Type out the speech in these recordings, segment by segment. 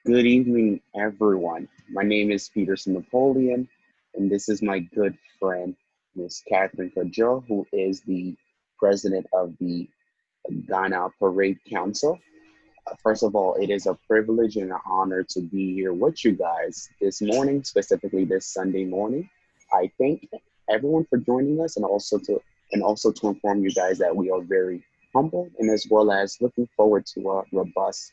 Good evening, everyone. My name is Peterson Napoleon, and this is my good friend, Miss Catherine Kajo, who is the president of the Ghana Parade Council. First of all, it is a privilege and an honor to be here with you guys this morning, specifically this Sunday morning. I thank everyone for joining us, and also to inform you guys that we are very humble and as well as looking forward to a robust,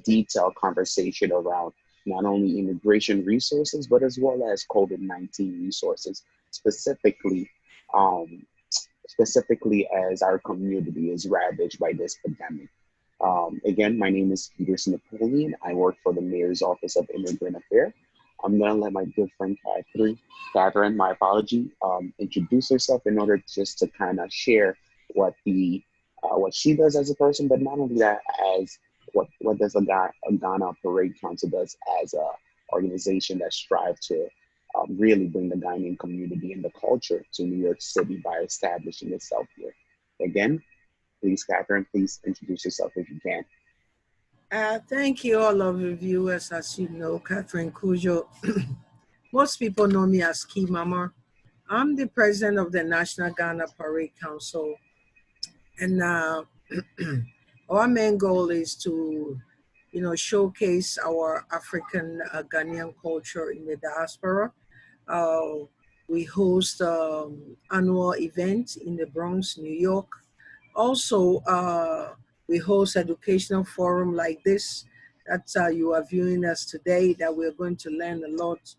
detailed conversation around not only immigration resources but as well as COVID-19 resources, specifically. Um, Specifically as our community is ravaged by this pandemic. Again, my name is Peterson Napoleon. I work for the Mayor's Office of Immigrant Affairs. I'm going to let my good friend Catherine, my apology, introduce herself in order just to kind of share what she does as a person, but not only that, as what does a Ghana Parade Council does as a organization that strive to really bring the Ghanaian community and the culture to New York City by establishing itself here. Again, please, Catherine, please introduce yourself if you can. Thank you, all of the viewers. As you know, Catherine Cujo. Most people know me as Key Mama. I'm the president of the National Ghana Parade Council, and our main goal is to, showcase our African Ghanaian culture in the diaspora. Uh, we host annual events in the Bronx, New York. Also, we host educational forum like this that you are viewing us today, that we're going to learn a lot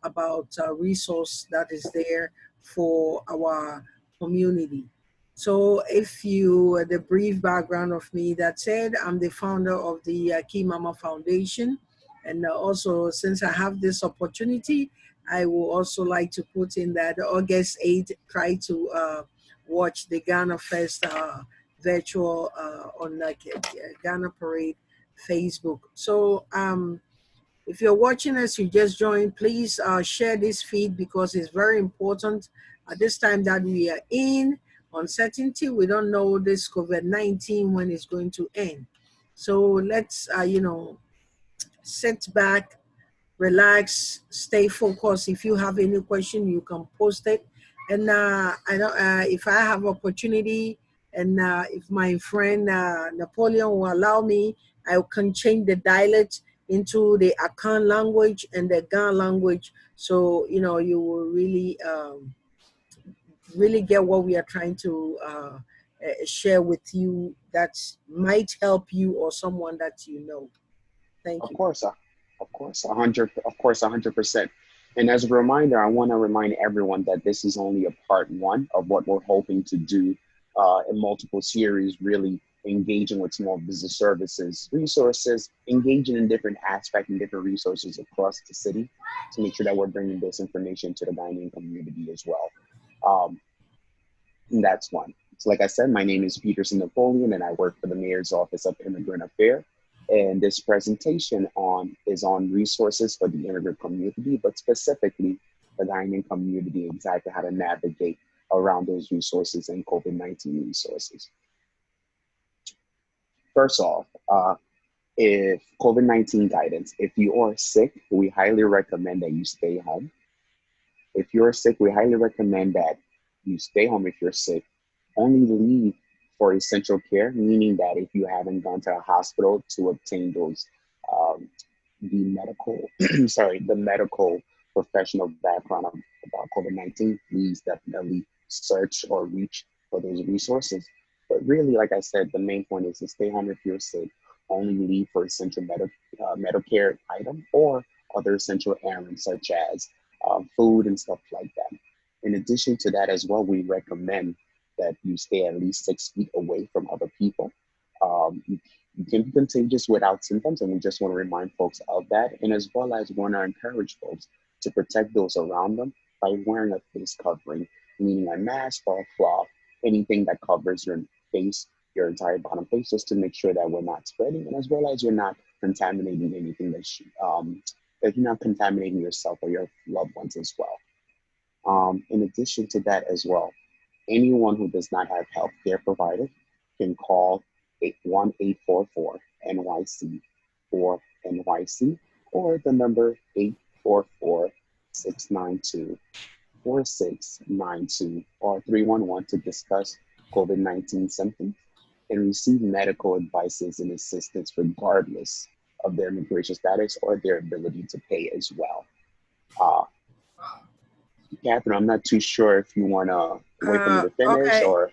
about resource that is there for our community. So if you, the brief background of me, that said, I'm the founder of the Key Mama Foundation. And also, since I have this opportunity, I will also like to put in that August 8th, try to watch the Ghana Fest virtual on Ghana Parade Facebook. So if you're watching us, you just joined, please share this feed because it's very important at this time that we are in uncertainty. We don't know this COVID-19 when it's going to end. So let's, sit back, relax, stay focused. If you have any question, you can post it. And I don't, if I have opportunity, and if my friend Napoleon will allow me, I can change the dialect into the Akan language and the Gan language. So you will really get what we are trying to share with you. That might help you or someone that you know. Thank Of you. course, of course, 100%. And as a reminder, I want to remind everyone that this is only a part one of what we're hoping to do in multiple series, really engaging with small business services, resources, engaging in different aspects and different resources across the city to make sure that we're bringing this information to the Ghanaian community as well. Um, and that's one. So, like I said, my name is Peterson Napoleon, and I work for the Mayor's Office of Immigrant Affairs. And this presentation is on resources for the immigrant community, but specifically the Ghanaian community, exactly how to navigate around those resources and COVID-19 resources. First off, if COVID-19 guidance, if you are sick, we highly recommend that you stay home. If you're sick, we highly recommend that you stay home if you're sick. Only leave for essential care, meaning that if you haven't gone to a hospital to obtain those, um, the medical, sorry, the medical professional background about COVID-19, please definitely search or reach for those resources. But really, like I said, the main point is to stay home if you're sick. Only leave for essential Medicare item or other essential errands such as food and stuff like that. In addition to that, as well, we recommend that you stay at least 6 feet away from other people. You can be contagious without symptoms, and we just want to remind folks of that, and as well as want to encourage folks to protect those around them by wearing a face covering, meaning a mask or a cloth, anything that covers your face, your entire bottom face, just to make sure that we're not spreading, and as well as you're not contaminating anything that you're not contaminating yourself or your loved ones as well. In addition to that as well, anyone who does not have health care provided can call 81844 NYC. NYC, or the number 844-692-4692 or 311 to discuss COVID-19 symptoms and receive medical advices and assistance regardless of their immigration status or their ability to pay as well. Catherine, I'm not too sure if you want to wait for me to finish Okay. or.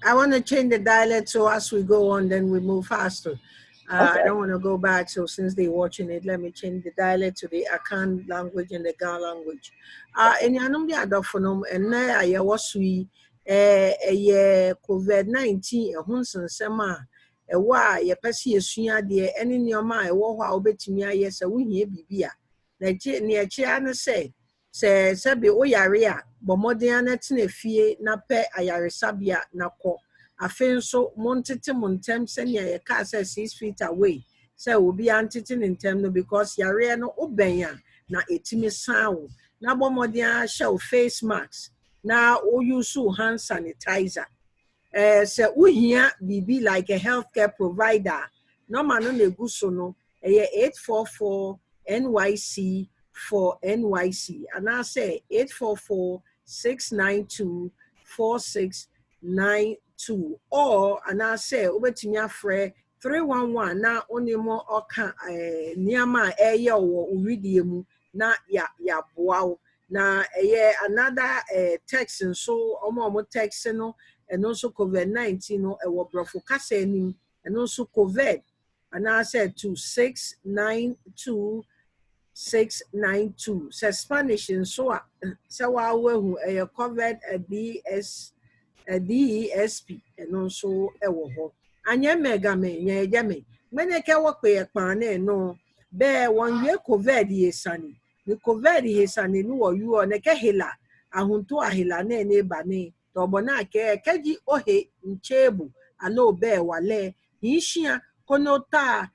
I want to change the dialect so as we go on, then we move faster. I Okay. don't want to go back. So since they're watching it, let me change the dialect to the Akan language and the Ga language. And you know, and now I was we COVID-19 a Hunson Sema a why a Pessi a suya dear any near my war how bet me yes a win ye bibia. Near Chiana say Sabi Oyaria, Bomodiana Tinefie, Nape Ayarisabia, Nako. Afei nso montete mo ntɛm sɛnea yɛka sɛ 6 feet away sɛ obi antete ne ntɛm no because yareɛ no wobɛn a na ɛtumi san wo na bɔ mmɔden ahyɛ wo face mask na wouse wo hand sanitizer sɛ wohia biribi like a healthcare provider normal no na ɛgu so no ɛyɛ 844 NYC for NYC anaasɛ 844-692-4692 or anaasɛ wobɛtumi afrɛ 311 na wone mo ɔka nneɛma a ɛyɛ wɔ wo widie mu na yɛaboa wo na ɛyɛ another text nso ɔmo text no ɛno nso COVID-19 no ɛwɔ borɔfo kasa anim ɛno nso COVID anaasɛ 2692692 sɛ Spanish nso a sɛ waawahu ɛyɛ COVID DESP ɛno nso ɛwɔ hɔ anyɛ mɛgame nyɛ me mene kɛ wɔ kpɛ kpaane no bɛɛ wɔn wie COVID yɛsane ne COVID yɛsane no wɔ yuɔ ne kɛ hela ahunto ahela ne ne ba ne tɔbɔna kɛ kɛji ohe nchebu alo bɛɛ wale yishia kono ta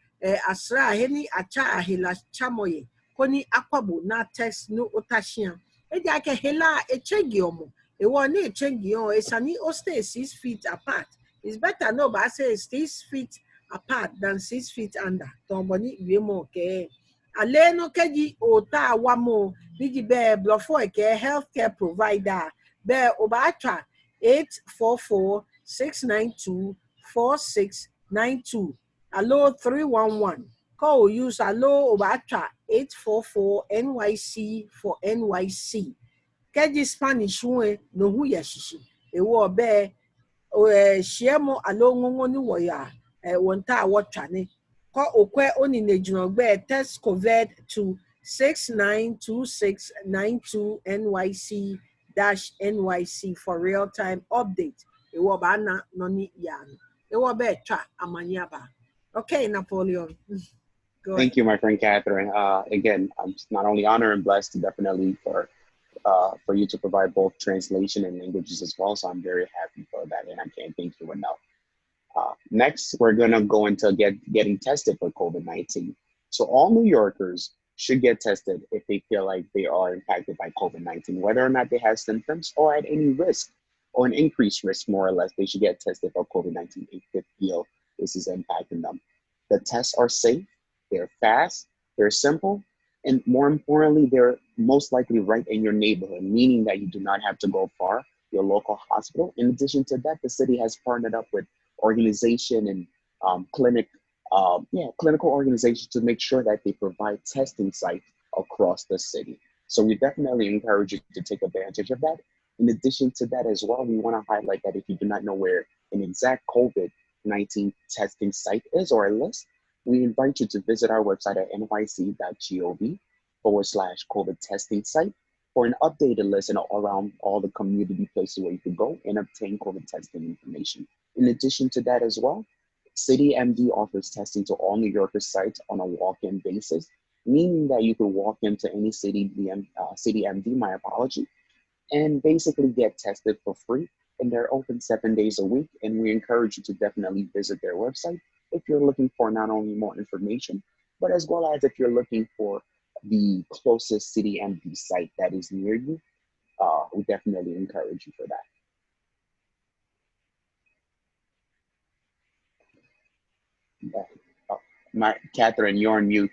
asra heni acha ahela chamoye koni akwabo na text no otashia edi ake hela echegi omo ewo ne echegi on esani o stay 6 feet apart. It's better no but I say 6 feet apart than 6 feet under tɔbɔni wie mo ke ale no kɛji ota wamo bigi bɛɛ blɔfo ke healthcare provider bɛɛ obaatwa 844-692-4692 allo 311 call use allo obaatwa 844 NYC for NYC keji Spanish one no hu yashishi ewo bɛɛ shiemo allo ngongo ni woya wonta watwa ne ko okwe oni nejunogbe test COVID to 692692 NYC -NYC for real-time update. Ewo ba na noni yan. Ewo be twa amanyaba. Okay, Napoleon. Go Thank ahead. you, my friend Catherine. Again, I'm just not only honored and blessed to definitely for you to provide both translation and languages as well. So I'm very happy for that, and I can't thank you enough. Next, we're gonna go into getting tested for COVID-19. So all New Yorkers should get tested if they feel like they are impacted by COVID-19, whether or not they have symptoms or at any risk or an increased risk, more or less, they should get tested for COVID-19 if they feel this is impacting them. The tests are safe, they're fast, they're simple, and more importantly, they're most likely right in your neighborhood, meaning that you do not have to go far, your local hospital. In addition to that, the city has partnered up with organization and clinical organizations to make sure that they provide testing sites across the city. So we definitely encourage you to take advantage of that. In addition to that as well, we want to highlight that if you do not know where an exact COVID-19 testing site is or a list, we invite you to visit our website at nyc.gov/COVID testing site for an updated list and around all the community places where you can go and obtain COVID testing information. In addition to that as well, City MD offers testing to all New Yorker sites on a walk-in basis, meaning that you can walk into any City MD, and basically get tested for free. And they're open 7 days a week, and we encourage you to definitely visit their website if you're looking for not only more information, but as well as if you're looking for the closest City MD site that is near you. We definitely encourage you for that. Catherine, you're on mute.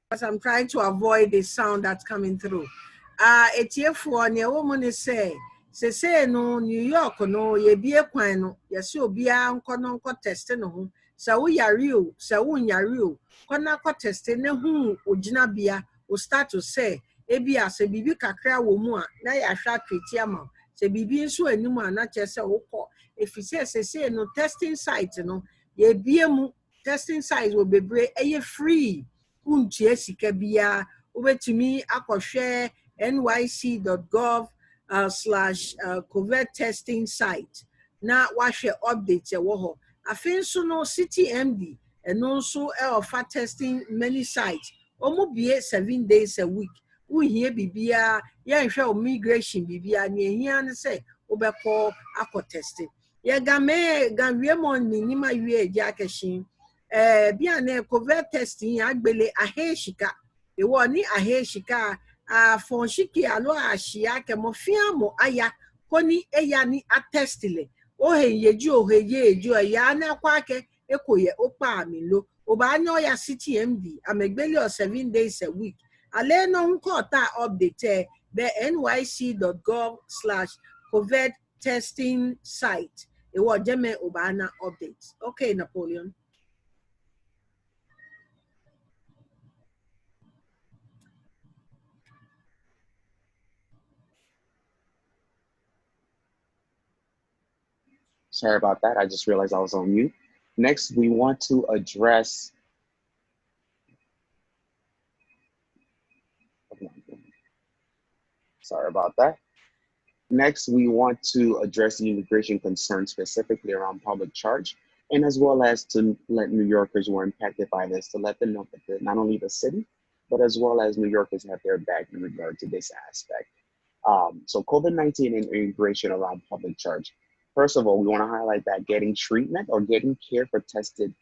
Because I'm trying to avoid the sound that's coming through. It's here for a woman say no New York no ye be a kwan no yes you be a no test no so we are real so we are real kona test ne hu ojina bia o start to say ebi ase bibi kakra wo mu a na ya hwa tweti ama se bibi nso anim a na chese wo kọ efise se no testing site no ye bie mu testing site wo bebre eye free untie sika bia obetumi akọhwe nyc.gov/COVID testing site na wahwe update ewo ho afin so no city md eno nso offer testing many sites omo bie 7 days a week uhie bibia ye nhwe immigration bibia na ehia ne se obekọ akọ testing ye gamwe mo ni nima wie eja akeshin bia na COVID testing agbele aheshika ewo ni aheshika fonshiki alo ashia ke mo fiamo aya koni eya ni attestile oheyeju oheyeju ya na kwa ke ekoye opa ami lo oba anya ya city md amegbele o 7 days a week ale no nko ta update the nyc.gov/COVID testing site ewo jeme oba na update. Okay, Napoleon. Sorry about that. I just realized I was on mute. Next, we want to address. Sorry about that. Next, we want to address the immigration concerns specifically around public charge, and as well as to let New Yorkers who are impacted by this, to let them know that not only the city, but as well as New Yorkers have their back in regard to this aspect. So COVID-19 and immigration around public charge. First of all, we want to highlight that getting treatment or getting care for tested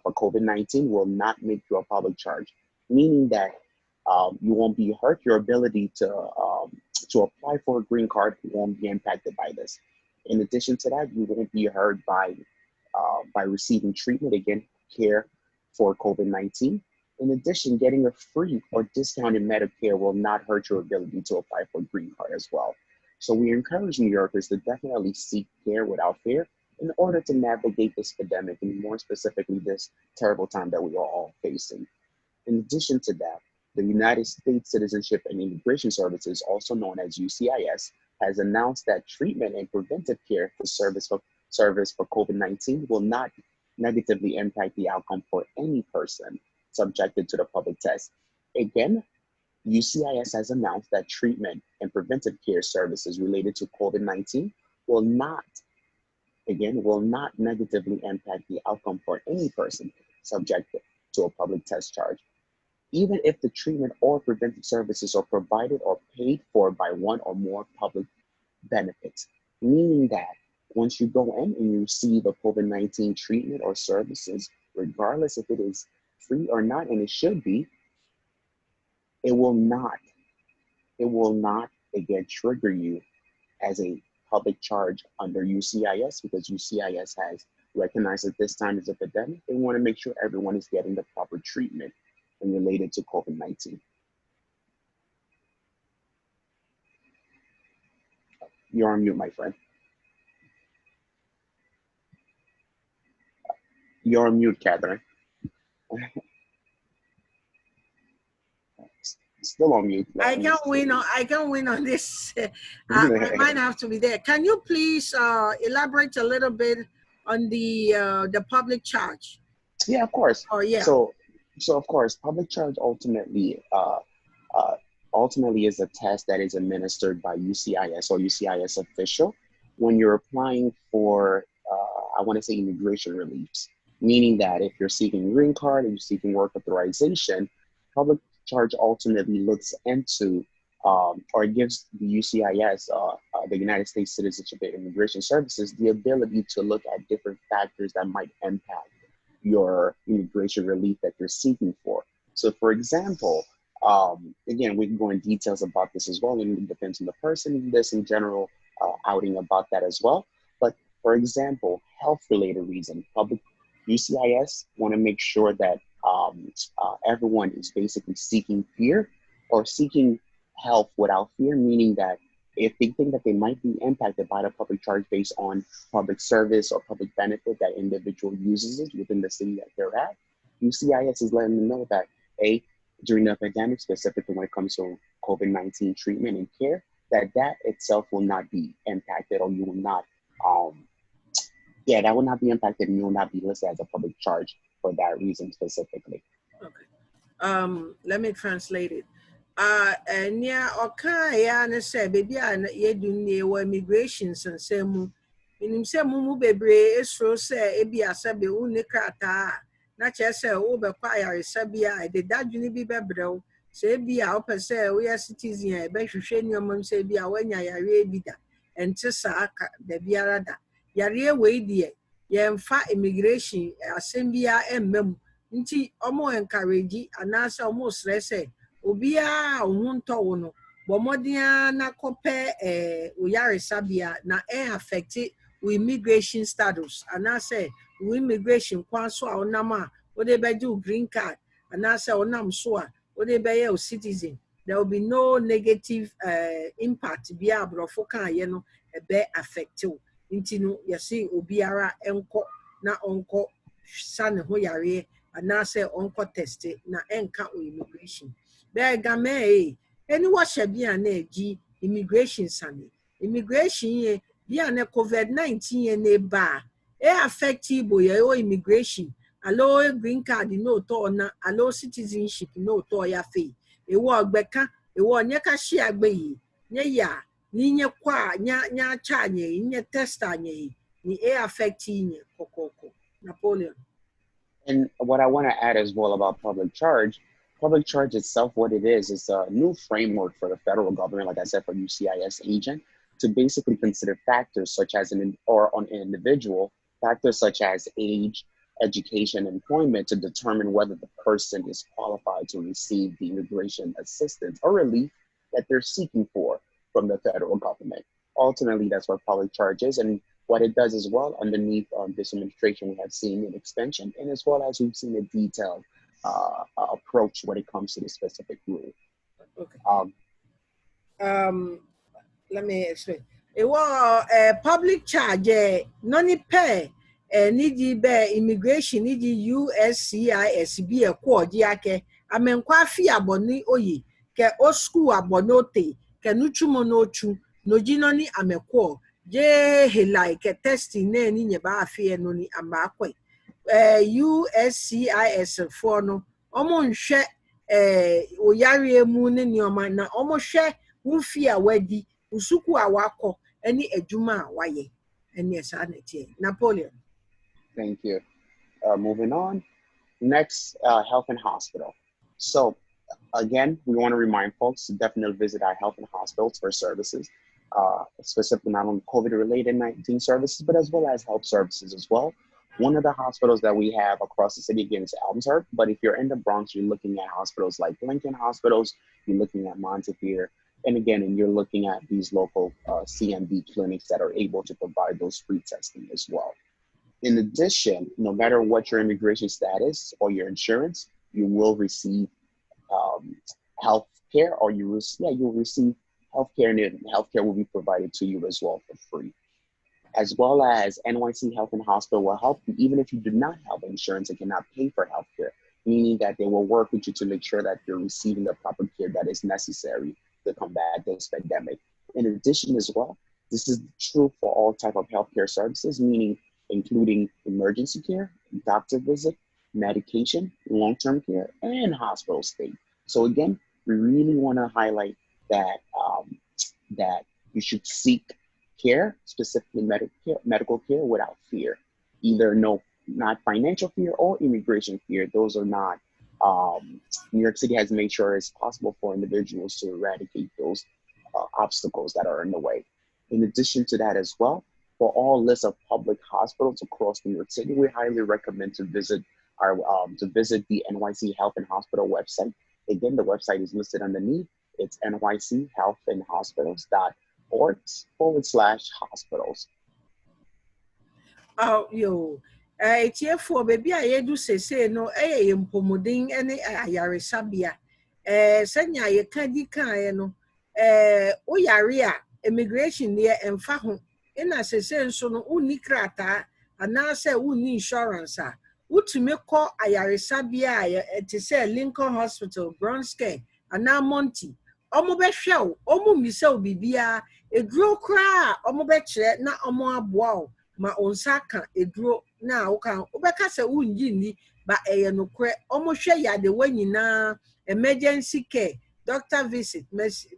for COVID-19 will not make you a public charge, meaning that you won't be hurt. Your ability to apply for a green card won't be impacted by this. In addition to that, you won't be hurt by receiving treatment, again, care for COVID-19. In addition, getting a free or discounted Medicare will not hurt your ability to apply for a green card as well. So we encourage New Yorkers to definitely seek care without fear in order to navigate this pandemic, and more specifically, this terrible time that we are all facing. In addition to that, the United States Citizenship and Immigration Services, also known as UCIS, has announced that treatment and preventive care for service for COVID-19 will not negatively impact the outcome for any person subjected to the public test. Again, UCIS has announced that treatment and preventive care services related to COVID-19 will not negatively impact the outcome for any person subjected to a public test charge, even if the treatment or preventive services are provided or paid for by one or more public benefits, meaning that once you go in and you receive a COVID-19 treatment or services, regardless if it is free or not, and it should be, it will not, again, trigger you as a public charge under UCIS, because UCIS has recognized that this time is a pandemic. They want to make sure everyone is getting the proper treatment and related to COVID-19. You're on mute, my friend. You're on mute, Catherine. Still on mute. I can win on this. I might have to be there. Can you please elaborate a little bit on the public charge? Yeah, of course. Oh, yeah. So of course, public charge ultimately is a test that is administered by UCIS or UCIS official when you're applying for, I want to say, immigration reliefs, meaning that if you're seeking a green card and you're seeking work authorization, public charge ultimately looks into or gives the UCIS, the United States Citizenship and Immigration Services, the ability to look at different factors that might impact your immigration relief that you're seeking for. So for example, again, we can go in details about this as well, and it depends on the person. There's some general outing about that as well. But for example, health-related reason, UCIS want to make sure that everyone is basically seeking fear or seeking health without fear, meaning that if they think that they might be impacted by the public charge based on public service or public benefit that individual uses it within the city that they're at, UCIS is letting them know that A, during the epidemic, specifically when it comes to COVID-19 treatment and care, that itself will not be impacted or you will not um, yeah, that will not be impacted and you will not be listed as a public charge for that reason specifically. Okay. Let me translate it. Near Oka ne say baby and ye do near immigration and in say mumu bebre esro say ebi asabe uni krata na che say wo be kwa yare sabia de dadwini bi bebrɛw say ebi a opɛ sɛ we citizen e be hwehwɛ nneɛma say ebi a wanya yare bi da ente saa ka da biara da yare we die yɛmfa immigration asɛm bia emmam nti omo encourage anasa omo stress obiara ohun ntɔ wo no bɔ mmɔden na kɔpɛ oyaresabea na affect wo immigration status anaasɛ wo immigration kwan so a wonam a wode bɛgye wo green card anaasɛ wonam so a wode bɛyɛ wo citizen. There will be no negative impact bia aborɔfo kaayɛ no ɛbɛ affect wo nti no yɛse obiara ɛnkɔ na ɔnkɔ sa ne ho yareɛ anaasɛ ɔnkɔ teste na ɛnka o immigration bɛɛ game ɛni wɔhyɛ bia na ɛgyi immigration sane immigration yɛ bia na COVID-19 yɛ na ɛba a affect ibo yɛ o immigration alo green card no tɔ na alo citizenship no tɔ ya fe ɛwɔ ɔgbɛka ɛwɔ nyɛ ka hye agbe yi nyɛ ya ni nyɛ kɔ a nya cha nyɛ nyɛ test nyɛ ni affect nyɛ kokoko. Napoleon. And what I want to add as well about public charge itself, what it is a new framework for the federal government, like I said, for UCIS agent to basically consider factors such as on an individual, factors such as age, education, employment to determine whether the person is qualified to receive the immigration assistance or relief that they're seeking for from the federal government. Ultimately, that's what public charge is. And what it does as well underneath this administration, we have seen an extension and as well as we've seen a detailed approach when it comes to the specific rule. Okay. Let me explain. It was public charge, noni pay, nidi be immigration, nidi USCIS be a quad yake. I mean, kwafi aboni oyi, ke o school abonote, ke nuchumo no chu, no jinoni amekwo, je he like a testing ne ni nyeba afi noni amakwe. USCIS for no, omo nhwe oyare mu ne nioma na omo hwe wo fi a wadi usuku a wakɔ ɛne adwuma a wayɛ ɛne saa na tie. Napoleon. Thank you. Moving on. Next, health and hospital. So again, we want to remind folks to definitely visit our health and hospitals for services, specifically not only COVID-related 19 services, but as well as health services as well. One of the hospitals that we have across the city again is Elmshurst, but if you're in the Bronx, you're looking at hospitals like Lincoln Hospitals, you're looking at Montefiore, and you're looking at these local CMB clinics that are able to provide those free testing as well. In addition, no matter what your immigration status or your insurance, you will receive health care, or you'll receive health care, and health care will be provided to you as well for free. As well as NYC Health and Hospital will help you even if you do not have insurance and cannot pay for health care, meaning that they will work with you to make sure that you're receiving the proper care that is necessary to combat this pandemic. In addition as well, this is true for all type of healthcare services, meaning including emergency care, doctor visit, medication, long-term care, and hospital stay. So again, we really want to highlight that that you should seek care, specifically medical care, without fear. Either not financial fear or immigration fear. Those are not. New York City has made sure it's possible for individuals to eradicate those obstacles that are in the way. In addition to that as well, for all lists of public hospitals across New York City, we highly recommend to visit the NYC Health and Hospital website. Again, the website is listed underneath. It's nychealthandhospitals.org/hospitals. Oh, yo. Etiefo baby a yedu sese no ye mpomodin ene ayaresabea. Senya ye kan di kan no wo yare a immigration ne emfa ho. Ina sese nso no unni krata anaasɛ unni insurance a wotumi kɔ ayaresabea a te sɛ Lincoln Hospital, Bronske anaa Monty. Ɔmo bɛhwɛ wo, ɔmo mmisa wo bibia, eduro koraa ɔmo bɛkyerɛ na ɔmo aboa wo ma onsa ka eduro na woka wobɛka sɛ wonnyi nni ba ɛyɛ nokorɛ. Ɔmo hwɛ yadewa nyinaa, emergency care, doctor visit,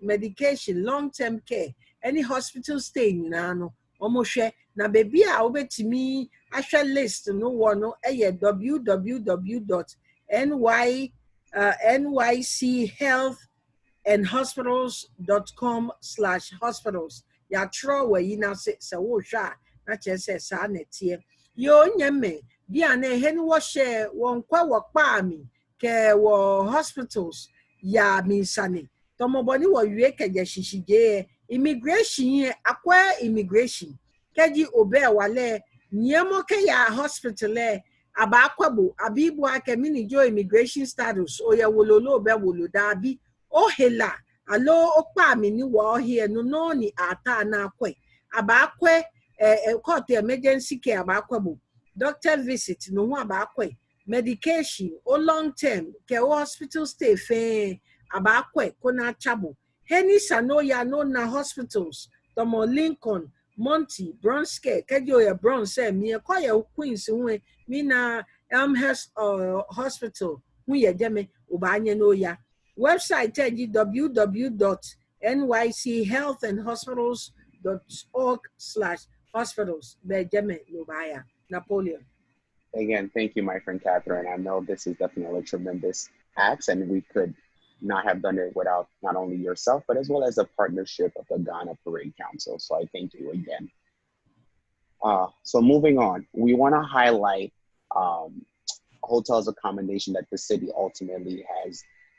medication, long-term care, any hospital stay nyinaa no ɔmo hwɛ. Na baby a wobɛtumi ahwɛ list no wɔ no ɛyɛ www.nychealthandhospitals.com/hospitals. Yɛatwerɛ wɔ yi na sɛ wohwɛ a na kyerɛ sɛ saa na ɛteɛ. Yo nyame bia na ehe ni wɔhyɛ wɔn kwa wɔkpaa mi kɛ wɔ hospitals ya minsane tɔmɔbɔni wɔ wie kɛgye hyehyɛ immigration yɛ akɔ immigration kɛgye obɛ wale nyɛmɔ kɛ ya hospital abakwabo abibu aka mini jo immigration status o ya wololo bɛ wolo dabi o hela alo okpa mi ni wɔ here no no ni ata na akɔ abakɔ court emergency care abakwabo doctor visit no ho abaakɔ medication o long term ke o hospital stay fe abaakɔ kona chabo heni sanoya no na hospitals tomo Lincoln Monty Bronske kejo ya Bronze mi ko ya Queens we mi na Elmhurst hospital hu ye jeme obanye no ya website www.nychealthandhospitals.org/hospitals be jeme no baya Napoleon. Again, thank you, my friend Catherine. I know this is definitely a tremendous act, and we could not have done it without not only yourself, but as well as the partnership of the Ghana Parade Council. So I thank you again. So moving on, we want to highlight hotels accommodation that the city ultimately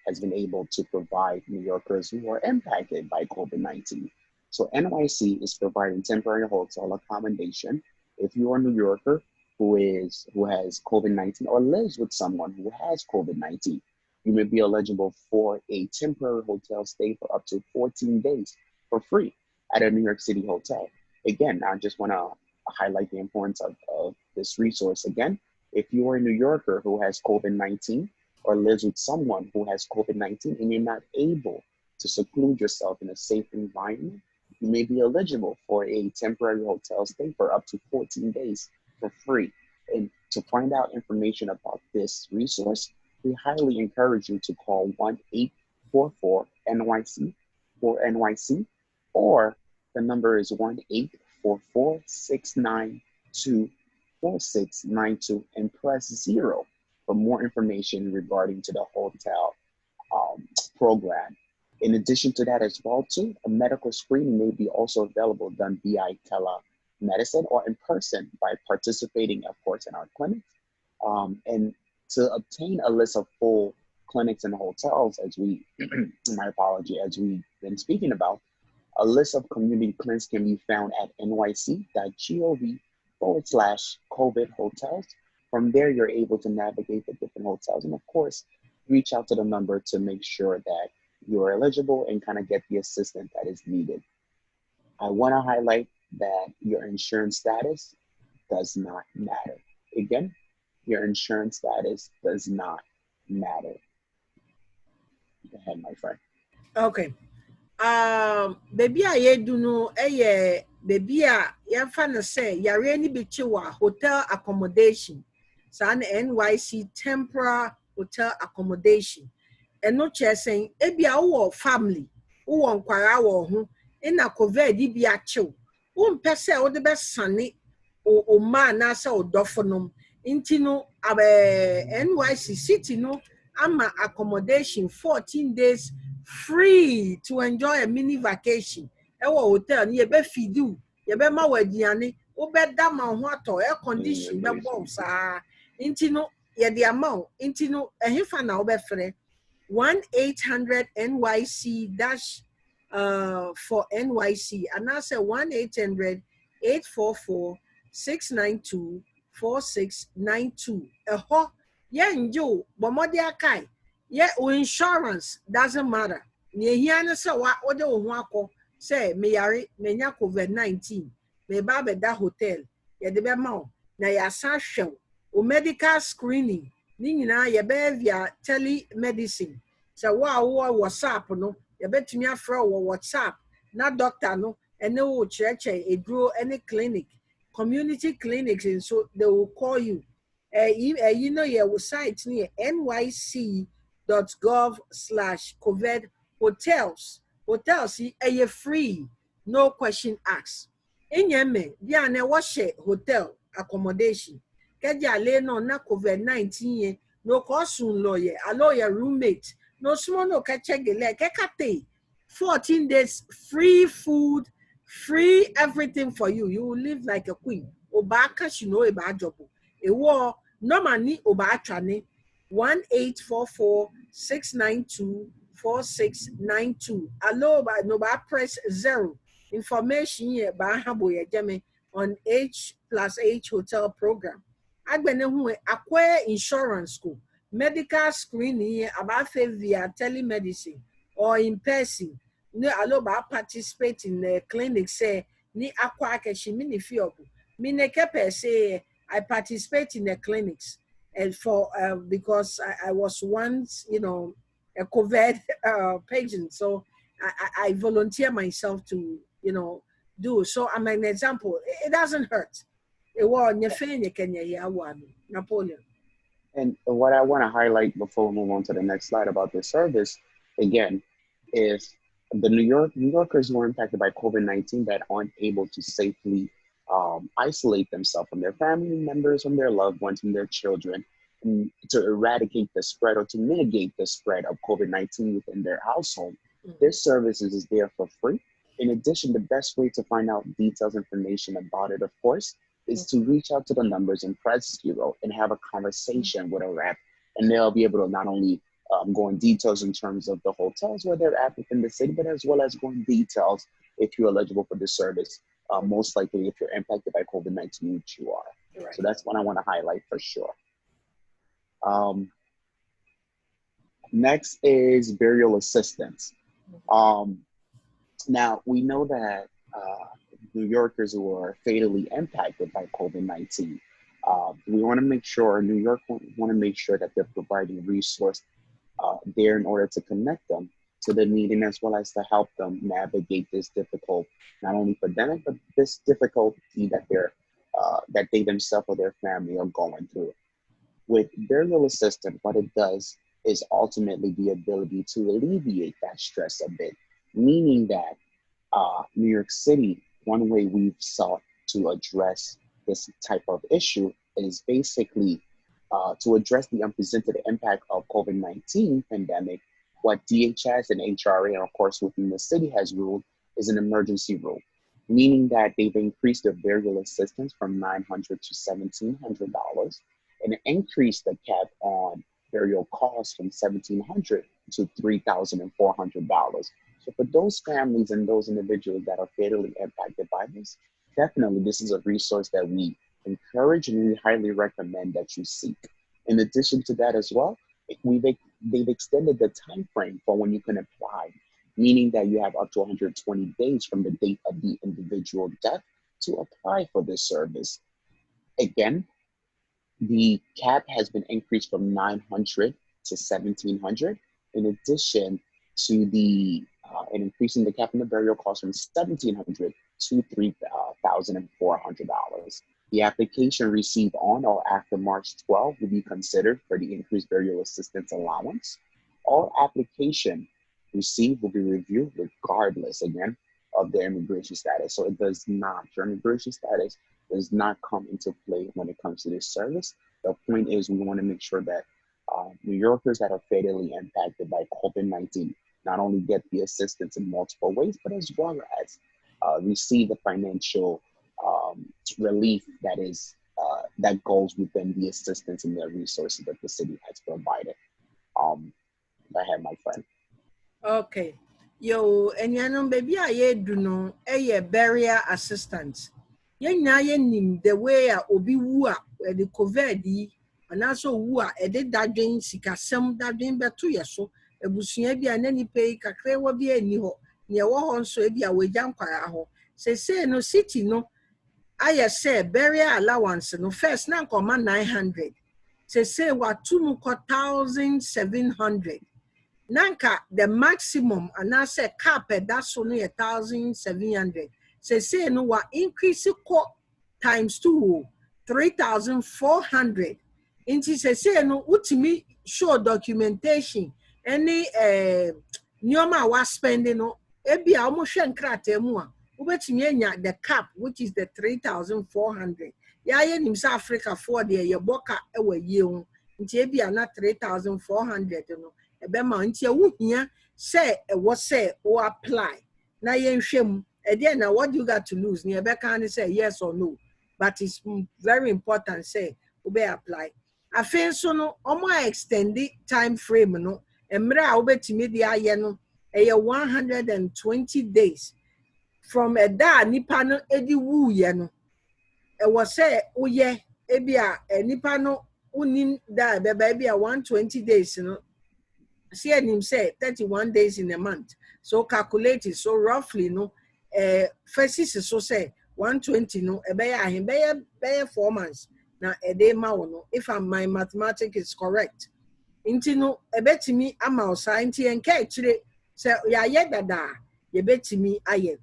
has been able to provide New Yorkers who are impacted by COVID-19. So NYC is providing temporary hotel accommodation if you are a New Yorker who has COVID-19 or lives with someone who has COVID-19. You may be eligible for a temporary hotel stay for up to 14 days for free at a New York City hotel. Again, I just want to highlight the importance of this resource again. If you are a New Yorker who has COVID-19 or lives with someone who has COVID-19 and you're not able to seclude yourself in a safe environment, you may be eligible for a temporary hotel stay for up to 14 days for free. And to find out information about this resource, we highly encourage you to call 1-844-NYC for NYC, or the number is 1-844-692-4692 and press 0 for more information regarding to the hotel program. In addition to that as well too, a medical screening may be also available done via telemedicine or in person by participating, of course, in our clinics. And to obtain a list of full clinics and hotels, as we, my apology, as we've been speaking about, a list of community clinics can be found at nyc.gov/COVID hotels. From there, you're able to navigate the different hotels and, of course, reach out to the number to make sure that you're eligible and kind of get the assistance that is needed. I want to highlight that your insurance status does not matter. Again, your insurance status does not matter. Go ahead, my friend. Okay. Baby a yedu no baby a yɛmfa no sɛ yare ni bi kye wɔ hotel accommodation saa na NYC temporary hotel accommodation ɛno kyerɛ sɛn ebi a wowɔ family wowɔ nkwara wɔ ho na COVID bi akyew wompɛ sɛ wode bɛsane o ma anaasɛ o dɔfo nom nti no NYC city no ama accommodation 14 days free to enjoy a mini vacation. Ewo hotel ni ebe fidu, ebe ma wadiane, obe da ma ho ato air condition be bo sa. Inti no ye di amount, inti no ehefa na obe frɛ 1-800-NYC dash for NYC and I say 1-800-844-692 4692. Yo, Bomodia Kai. Yeah, insurance doesn't matter. Near here, so what wako say, me menya COVID-19, me babe da hotel, ya de be ma na ya sa hwew o medical screening ni nyina ya be via telemedicine. So wo WhatsApp no, ya betumi afra wo WhatsApp na doctor no ene wo cheche eduro any clinic, community clinics, and so they will call you. You know your site near nyc.gov/covid hotels are free, no question asked. In Yemen, Diana wash hotel accommodation. Kedia no na COVID-19 no cosun lawyer, a lawyer roommate, no small no kachegele, kekate. 14 days free food, free everything for you. You will live like a queen. Obaka she know about job. A war normally Obachane 1844-692-4692. Allo by no press 0. Information here by Haboye Jeme on H+H hotel program. Agbene hu acquire insurance school, medical screening about via telemedicine or in person. No allo ba participate in the clinic say ni akwa akeshi mini fiobu. Mine kepe say I participate in the clinics and for because I was once, a COVID patient, so I volunteer myself to, do. So I'm an example. It doesn't hurt. It was Napoleon. And what I want to highlight before we move on to the next slide about this service, again, is the New Yorkers who are impacted by COVID-19 that aren't able to safely isolate themselves from their family members, from their loved ones, from their children, and to eradicate the spread or to mitigate the spread of COVID-19 within their household. This services is there for free. In addition, the best way to find out details information about it, of course, is to reach out to the numbers and press 0 and have a conversation with a rep. And they'll be able to not only go in details in terms of the hotels where they're at within the city, but as well as go in details if you're eligible for this service. Most likely, if you're impacted by COVID-19, which you are. Right. So that's one I want to highlight for sure. Next is burial assistance. Now, we know that New Yorkers who are fatally impacted by COVID-19, we want to make sure, New York want to make sure that they're providing resource there in order to connect them to the needing, as well as to help them navigate this difficult, not only pandemic, but this difficulty that that they themselves or their family are going through. With burial assistance, what it does is ultimately the ability to alleviate that stress a bit, meaning that New York City, one way we've sought to address this type of issue is basically to address the unprecedented impact of COVID-19 pandemic. What DHS and HRA, and of course within the city has ruled, is an emergency rule, meaning that they've increased their burial assistance from $900 to $1,700 and increased the cap on burial costs from $1,700 to $3,400. So for those families and those individuals that are fatally impacted by this, definitely this is a resource that we encourage and we highly recommend that you seek. In addition to that as well, they've extended the time frame for when you can apply, meaning that you have up to 120 days from the date of the individual death to apply for this service. Again, the cap has been increased from 900 to 1,700. In addition to the and increasing the cap in the burial cost from $1,700 to $3,400. The application received on or after March 12 will be considered for the increased burial assistance allowance. All application received will be reviewed regardless, again, of their immigration status. So it does not, your immigration status does not come into play when it comes to this service. The point is we want to make sure that New Yorkers that are fatally impacted by COVID-19 not only get the assistance in multiple ways, but as well as receive the financial relief that is that goes within the assistance and the resources that the city has provided. Go ahead, my friend. Okay. Yo, and baby, I do know a burial assistance. the way obi wu a the COVID yi anaso wu a de dadwen sikasɛm dadwen beto ye so ebusua bi a na nipa yi kakra wa bi ani ho ne wo ho nso bi a wagya nkwara ho say no city no ayɛ sɛ burial allowance no first na nkɔma 900 say watu mu kɔ 1,700 nanka the maximum anaasɛ cap ɛda so no yɛ 1,700 say no wa increase kɔ times 2 3,400 nti say no utimi show documentation any nneɛma a waspend no ebi a wɔn hwɛ nkrataa mu a wobɛtumi anya the cap which is the 3,400 yɛayɛ nim sɛ Africafoɔ deɛ yɛbɔ ka wɔ yie ho nti ebi a na 3,400 no ɛbɛma nti wohia sɛ ɛwɔ sɛ wo apply na yɛnhwɛ mu ɛdeɛ na what you got to lose ne ɛbɛka ne sɛ yes or no but it's very important say wobɛ apply afei nso no ɔmo a extend time frame no mmerɛ a wobɛtumi de ayɛ no ɛyɛ 120 days from ɛda a nipa no edi wuyɛ no ɛwɔ sɛ woyɛ ebi a nipa no unim da bɛba ebi a 120 days no see him say 31 days in a month so calculate it so roughly no first is so say 120 no ɛbɛyɛ 4 months na ɛde ma wo no if my mathematics is correct nti no ɛbɛtumi ama wo saa nti ɛnka akyire sɛ yɛayɛ dada yɛbɛtumi ayɛ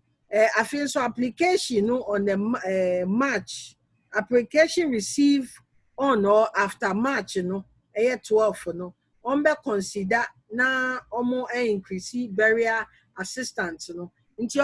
afei nso application no on the March application received on or after March no 12 no consider na increase burial assistance no nti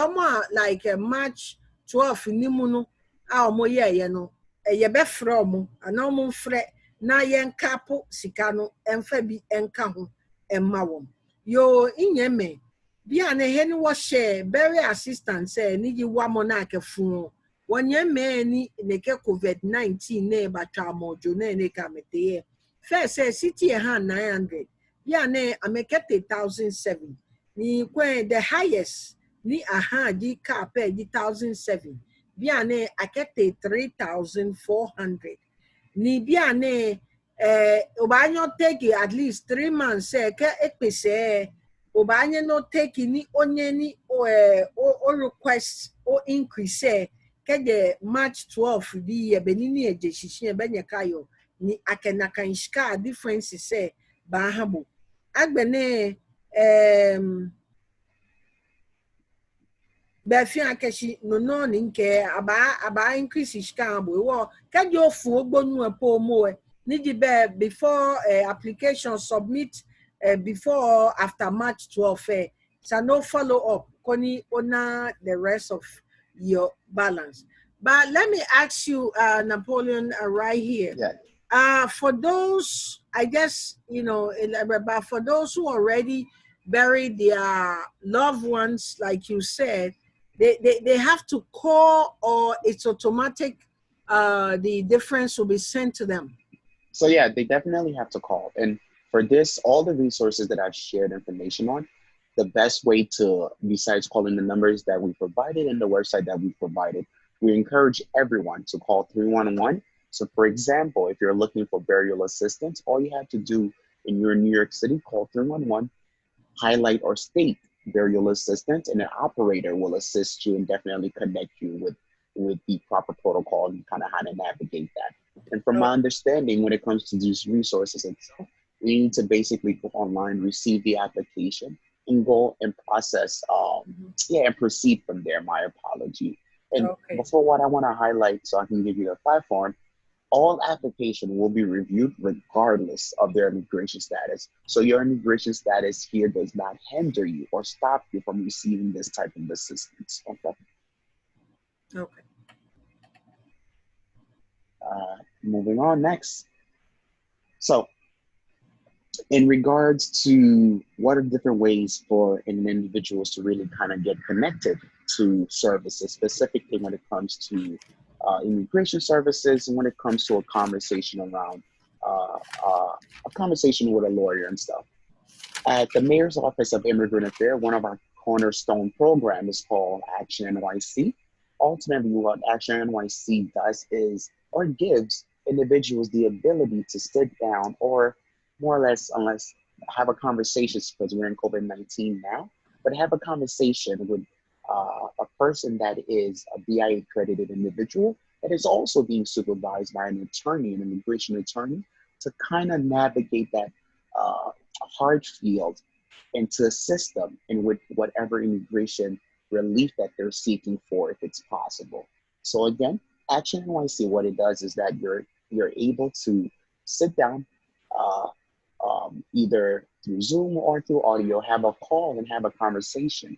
like March 12 ni mu no a yɛ no yɛbɛfrɛ ɔmo ana ɔmo mfrɛ na yɛnkapo sika no ɛmfa bi ɛnka ho ɛmma wɔm yo inyeme bia na he ni wɔhyɛ burial assistance ni yi wa mo na akɛfo wɔnyɛ mɛni ne ke COVID-19 ne batwa mojo ne ka meteye first say city ha 900 bia na amekete 1,007 ni kwen the highest ni aha di cap di 1,007 bia na akete 3,400 ni bia na obanyo take at least 3 months ke ekpese obanyo no take ni onye ni o request o increase ke the March 12 di ye benini eje hihie benye kayo ni akenaka nshika difference say ba habo agbene befi akeshi no ni nke aba increase shika abo wo kaje ofu ogbonu epo mo need be before application submit before or after March 12 so no follow up koni ona the rest of your balance. But let me ask you Napoleon right here. For those I guess but for those who already buried their loved ones like you said they have to call or it's automatic the difference will be sent to them. So yeah, they definitely have to call. And for this, all the resources that I've shared information on, the best way to, besides calling the numbers that we provided and the website that we provided, we encourage everyone to call 311. So for example, if you're looking for burial assistance, all you have to do in your New York City, call 311, highlight or state burial assistance, and an operator will assist you and definitely connect you with the proper protocol and kind of how to navigate that. And from my understanding, when it comes to these resources itself, we need to basically go online, receive the application, and go and process, and proceed from there. My apology. And before what I want to highlight, so I can give you the platform, all application will be reviewed regardless of their immigration status. So your immigration status here does not hinder you or stop you from receiving this type of assistance. Okay. Moving on next. So in regards to what are different ways for an individual to really kind of get connected to services, specifically when it comes to immigration services and when it comes to a conversation around a conversation with a lawyer and stuff. At the Mayor's Office of Immigrant Affairs, one of our cornerstone programs is called Action NYC. ultimately what Action NYC does is, or gives individuals the ability to sit down or more or less, unless have a conversation, because we're in COVID-19 now, but have a conversation with a person that is a BIA accredited individual that is also being supervised by an attorney, an immigration attorney, to kind of navigate that uh, hard field and to assist them in with whatever immigration relief that they're seeking for, if it's possible. So again, Action NYC, what it does is that you're able to sit down, uh, either through Zoom or through audio, have a call and have a conversation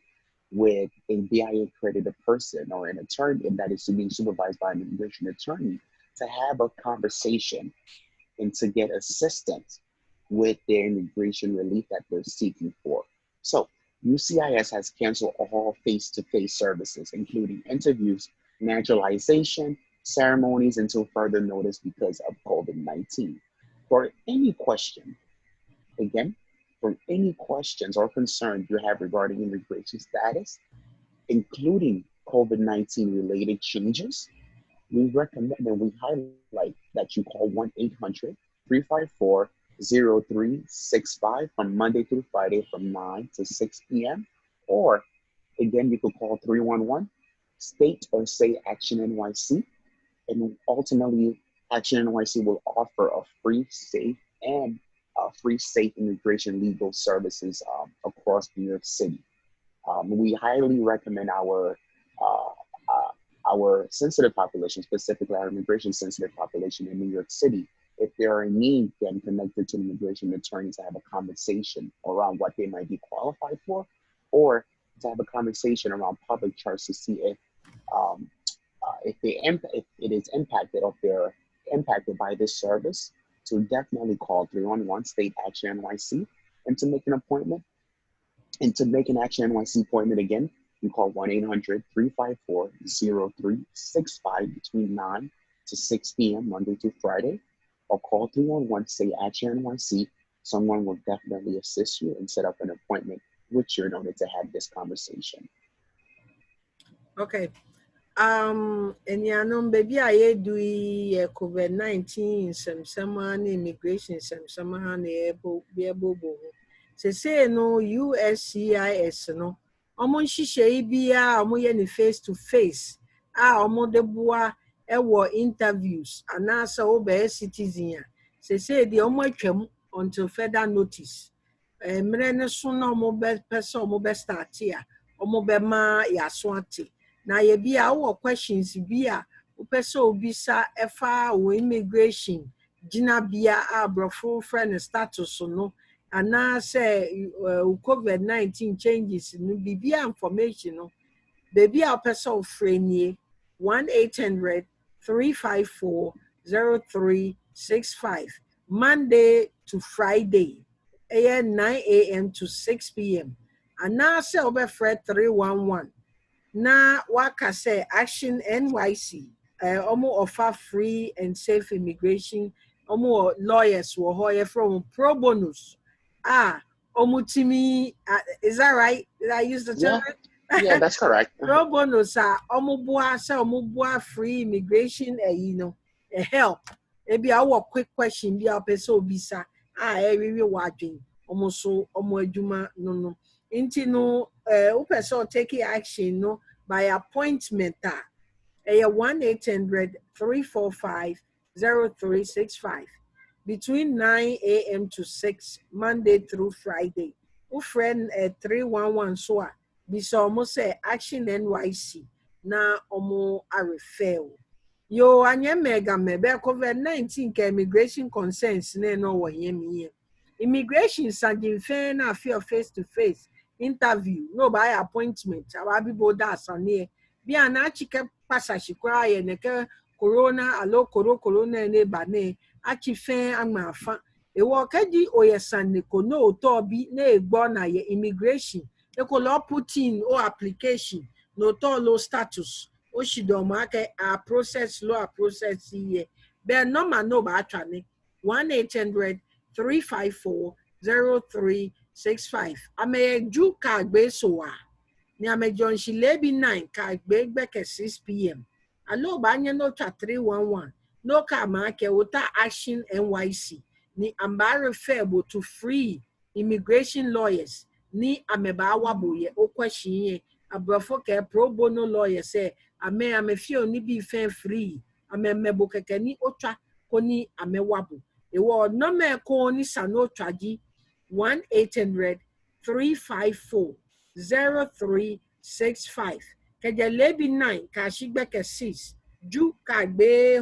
with a BIA accredited person or an attorney that is being supervised by an immigration attorney to have a conversation and to get assistance with their immigration relief that they're seeking for. So UCIS has canceled all face-to-face services, including interviews, naturalization, ceremonies until further notice because of COVID-19. For any question, again, for any questions or concerns you have regarding immigration status, including COVID-19 related changes, we recommend and we highlight that you call 1-800-354-0365 from Monday through Friday from 9 to 6 p.m. Or again, you could call 311 state or say Action NYC. And ultimately, Action NYC will offer a free, safe immigration legal services across New York City. We highly recommend uh, uh, our sensitive population, specifically our immigration sensitive population in New York City, if they are in need, getting connected to an immigration attorney to have a conversation around what they might be qualified for, or to have a conversation around public charge to see um, if it is impacted, or if they're impacted by this service, to definitely call 311 State Action NYC and to make an appointment. And to make an Action NYC appointment again, you call 1-800-354-0365 between 9 to 6 p.m. Monday to Friday, or call 311 Say Action NYC. Someone will definitely assist you and set up an appointment with you in order to have this conversation. Okay. Enuanom baabi a yɛdu yi yɛ COVID-19 nsɛmsɛm a ne immigration nsɛmsɛm a na yɛbobɔ ho. Sesei no USCIS no, ɔmo nhyehyɛe biara a ɔmo yɛ ne face to face a ɔmo de boa ɛwɔ interviews anaasɛ wobɛyɛ citizen a, sesei deɛ ɔmo atwam until further notice. Mmerɛ ne so na ɔmo bɛpɛ sɛ ɔmo bɛstarte a, ɔmo bɛma yɛaso ate. Na yɛbi a wowɔ questions bi a wopɛ sɛ obisa ɛfa wɔ immigration gyinabea a aborɔfo frɛ no status no, anaasɛ COVID-19 changes no, biribia information no, baabi a wopɛ sɛ wofrɛ nie 1-800-354-0365 Monday to Friday, ɛyɛ 9 a.m. to 6 p.m. anaasɛ wobɛfrɛ 311 na waka sɛ Action NYC ɔmo offer free and safe immigration, ɔmo lawyers wɔ hɔ yɛfrɛ wɔn pro bonus ɔmo timi is that right? Did I use the term? Yeah, that's correct. Pro bonus ɔmo boa free immigration help. Ebi awɔ quick question bi a wopɛ sɛ obisa ɛwiwi w'adwen, ɔmo so ɔmo adwuma no. Nti no wopɛ sɛ ɔtake action no by appointment a ɛyɛ 1-800-345-0365 between 9 a.m. to 6 Monday through Friday. Wo friend 311 so a bisa ɔmo sɛ Action NYC na ɔmo refer wo. Yo anyɛ mega mebe COVID-19 ka immigration concerns na no wɔ yɛm. Immigration sanjin na fear face to face interview no by appointment ababi boda asane bia na chike passage kwa ye neke corona alo corona ne ba ne achi fen amafa e wo kaji oyesane ko no to bi na egbo na ye immigration e ko lo put in o application no to lo status o shido ma ke a process ye be normal no ba atwane 1-800-354-0365 ameju ka gbe so wa Ni amejon shi lebi 9 ka gbeke 6 p.m. Alo banye no cha 311 no ka ma ke uta action NYC ni ambare febo to free immigration lawyers ni ameba awabo ye okwashiye abrofo ke pro bono lawyer say ame fio ni bi fe free ame mebo keke ni otwa koni amewabo ewo no me ko ni sano twaji 1-800-354-0365 keje lebi 9 ka shigbeke 6 ju ka gbe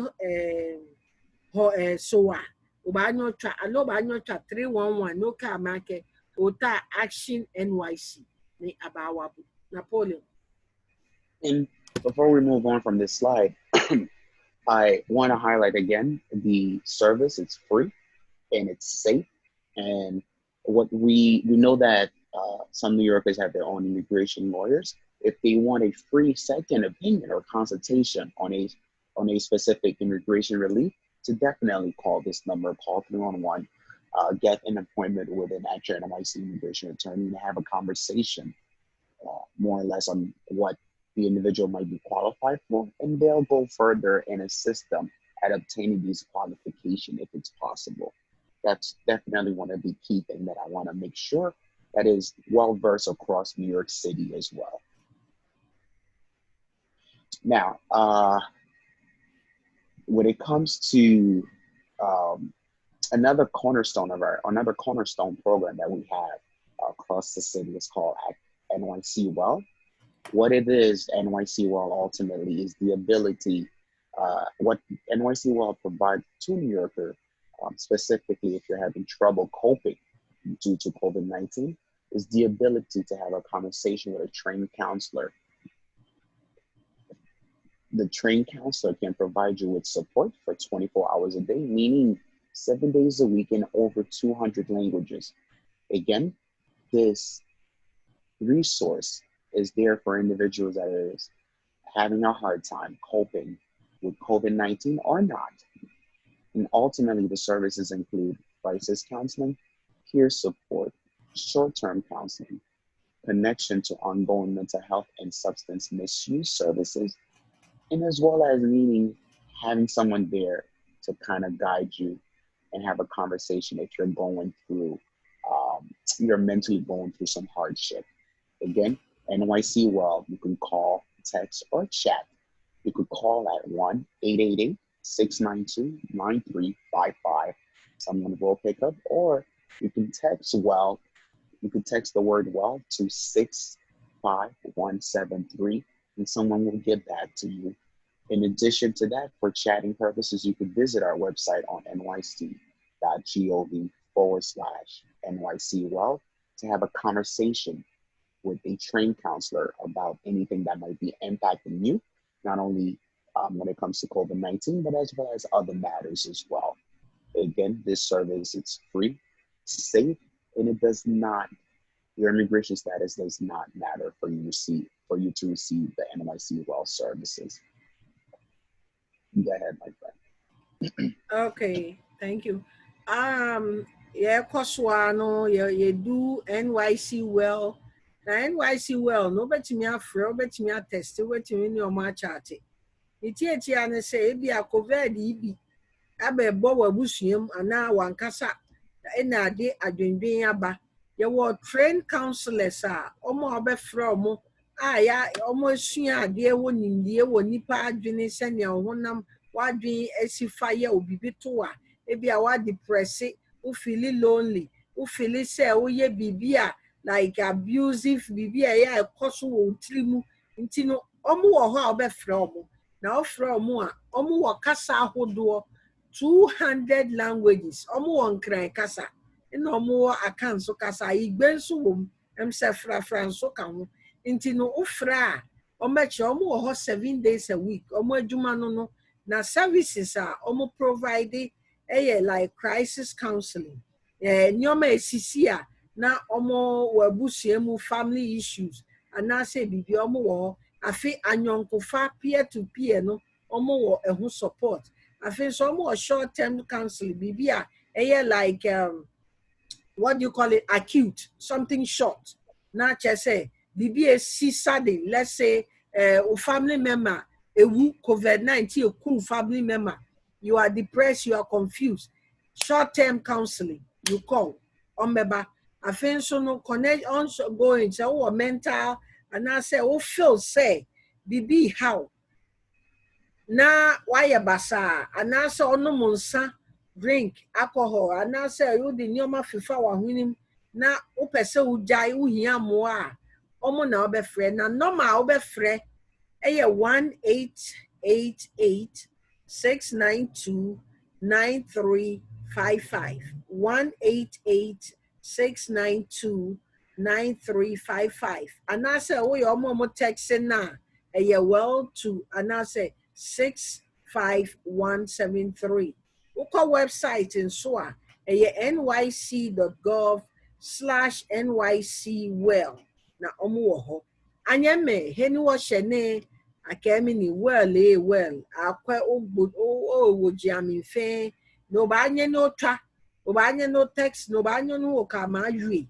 soa ubanyo cha alo banyo cha 311 no ka make ota action NYC ni abawabu Napoleon. And before we move on from this slide, I want to highlight again the service. It's free and it's safe. And what we know that some New Yorkers have their own immigration lawyers. If they want a free second opinion or consultation on a specific immigration relief, to definitely call this number, call 311, get an appointment with an actual NYC immigration attorney and have a conversation more or less on what the individual might be qualified for, and they'll go further and assist them at obtaining these qualifications if it's possible. That's definitely one of the key things that I want to make sure that is well versed across New York City as well. Now, when it comes to another cornerstone program that we have across the city is called NYC Well. What it is, NYC Well ultimately is the ability, what NYC Well provides to New Yorker, specifically if you're having trouble coping due to COVID-19, is the ability to have a conversation with a trained counselor. The trained counselor can provide you with support for 24 hours a day, meaning 7 days a week in over 200 languages. Again, this resource is there for individuals that are having a hard time coping with COVID-19 or not. And ultimately, the services include crisis counseling, peer support, short-term counseling, connection to ongoing mental health and substance misuse services, and as well as having someone there to kind of guide you and have a conversation if you're going through, you're mentally going through some hardship. Again, NYC Well, you can call, text, or chat. You could call at 1-888-692-9355. Someone will pick up, or you can text Well. You can text the word Well to 65173, and someone will get back to you. In addition to that, for chatting purposes, you could visit our website on nyc.gov/NYC Well to have a conversation with a trained counselor about anything that might be impacting you, not only when it comes to COVID-19, but as well as other matters as well. Again, this service, it's free, safe, and it does not, your immigration status does not matter for you to receive the NYC Well services. Go ahead, my friend. Okay, thank you. Yeah, Koswano, you do NYC Well. Now NYC Well, no bet me a fro, bet me a test, wait in your match at it. It's yet, and say, be a covered be. Abe Bowa Busium, and now one cassa. And I did a dream aba. You were trained counselors, omo abe from. Ya, almost soon, dear one in the one nipa, Jenny Senya, one wadwin esifa ye obibi to a ebi a wa depress u feel lonely u feel say wo ye bibi a like abusive bibi a ya ekoso wo trimu nti no omo wo ho a obefra omo na ofra omo a omo wo kasa ahodo 200 languages omo wo nkran kasa na omo wo akan so kasa igbe nso wo em se fra nso ka ho nti no ofra omo che omo wo ho 7 days a week omo adwuma no na services are almost provide like crisis counseling. Nyoma esisi a na omo wabusiemu family issues and na say bibi omo wo afi anyonkofa peer to peer no omo wo ehu support. Afi so omo short term counseling bibi a like what do you call it, acute, something short. Na che say Bibi esi sudden, let's say a family member, COVID-19, a family member, you are depressed, you are confused. Short-term counseling, you call. Omeba, I think so no connect ongoing, so mental, and I say, oh, feel say, Bibi how. Na wayɛ basaa anaasɛ ɔnom nsa drink alcohol anaasɛ wode nneɛma fefa w'ahwenem na wopɛ sɛ wogyae wohia mmoa a ɔmo na wobɛfrɛ na nɔma a wobɛfrɛ ɛyɛ 1-888-692-9355 1-888-692-9355 anaasɛ woyɛ ɔmo ɔmo text na ɛyɛ well to anaasɛ 65173. Wokɔ website nso a ɛyɛ nyc.gov/nycwell na ɔmo wɔ hɔ. Anyɛ me heni wɔhyɛ ne akɛmi ni well akɔ wo jiami fe no ba anye no twa obaanye no text no baanye no ka ma yue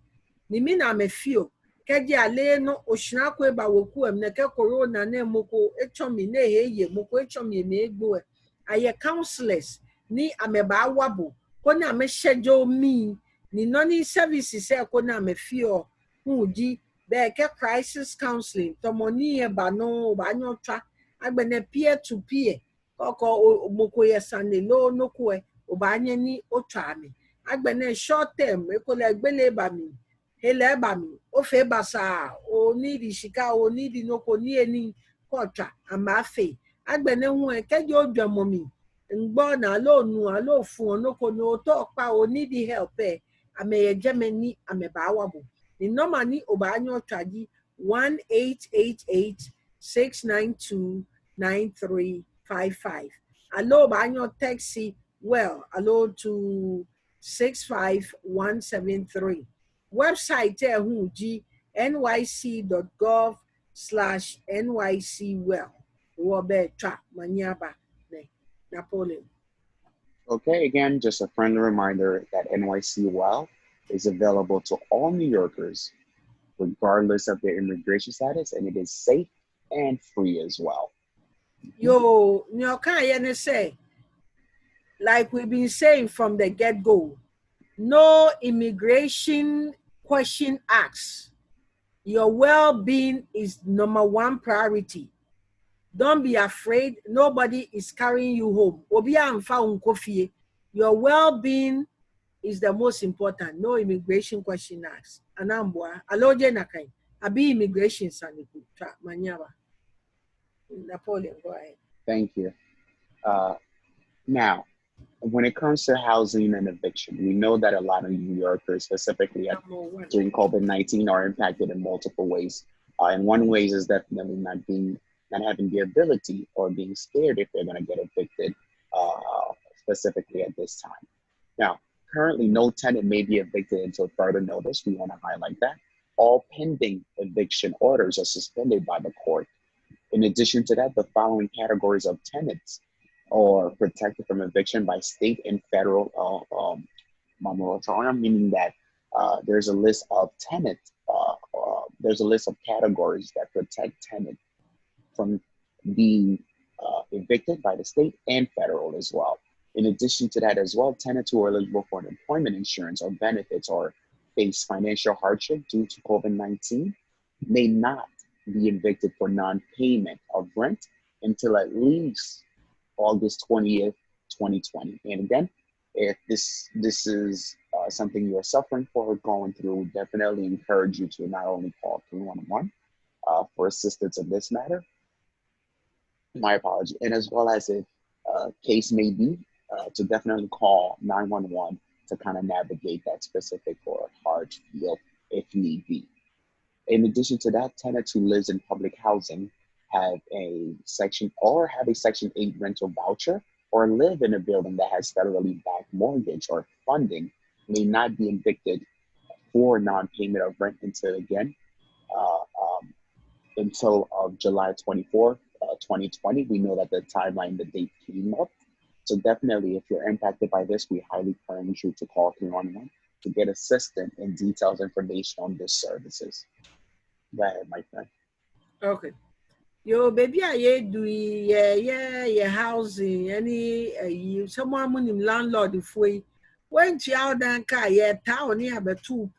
ni mi na me fio keji ale no oshina ko ba woku em ne ke corona na moko echomi na heye moko echomi na egbo aye counselors ni ameba wabo ko na me schedule mi ni noni services e ko na me fio huji be ke crisis counseling tomoni e ba no ba nyo twa agbene peer to peer koko moko ye sande lo no ko e obaanye ni otwa mi agbene short term e ko le gbele ba mi hele ba mi o fe basa o need shika o need no ko ni eni kotwa amafe agbene hu e keje odwamo mi ngbo na lo nu alo fun no ko no to pa o need help e ameye gemeni ameba wabo ni normal ni obaanye otwaji 1-888-692-9355 alo obaanye taxi well alo to 65173 website huji nyc.gov/nycwell wobetra manyaba Napoleon. Okay, again, just a friendly reminder that NYC Well is available to all New Yorkers, regardless of their immigration status, and it is safe and free as well. Yo, Nyoka say, like we've been saying from the get-go, no immigration question asked. Your well-being is number one priority. Don't be afraid. Nobody is carrying you home. Your well-being is the most important. No immigration question asked. Anambwa, aloje nakai. Abi immigration saniku. Manyaba. Napoleon, go ahead. Thank you. Now, when it comes to housing and eviction, we know that a lot of New Yorkers, specifically during COVID-19, are impacted in multiple ways. And one way is definitely not having the ability or being scared if they're going to get evicted, specifically at this time. Now, currently, no tenant may be evicted until further notice. We want to highlight that. All pending eviction orders are suspended by the court. In addition to that, the following categories of tenants are protected from eviction by state and federal moratorium, meaning that there's a list of tenants, there's a list of categories that protect tenants from being evicted by the state and federal as well. In addition to that as well, tenants who are eligible for unemployment insurance or benefits or face financial hardship due to COVID-19 may not be evicted for non-payment of rent until at least August 20th, 2020. And again, if this is something you are suffering for or going through, we definitely encourage you to not only call 311 for assistance in this matter, my apology, and as well as if case may be, to definitely call 911 to kind of navigate that specific or hard field if need be. In addition to that, tenants who lives in public housing have a Section 8 rental voucher or live in a building that has federally backed mortgage or funding may not be evicted for non-payment of rent until July 24th, 2020. We know that the timeline, the date came up. So definitely, if you're impacted by this, we highly encourage you to call 311 to get assistance and detailed information on these services. Go ahead, my friend. Okay. Yo, baby, I do yeah, housing, any, someone money landlord if we went out and car, yeah, town near but 2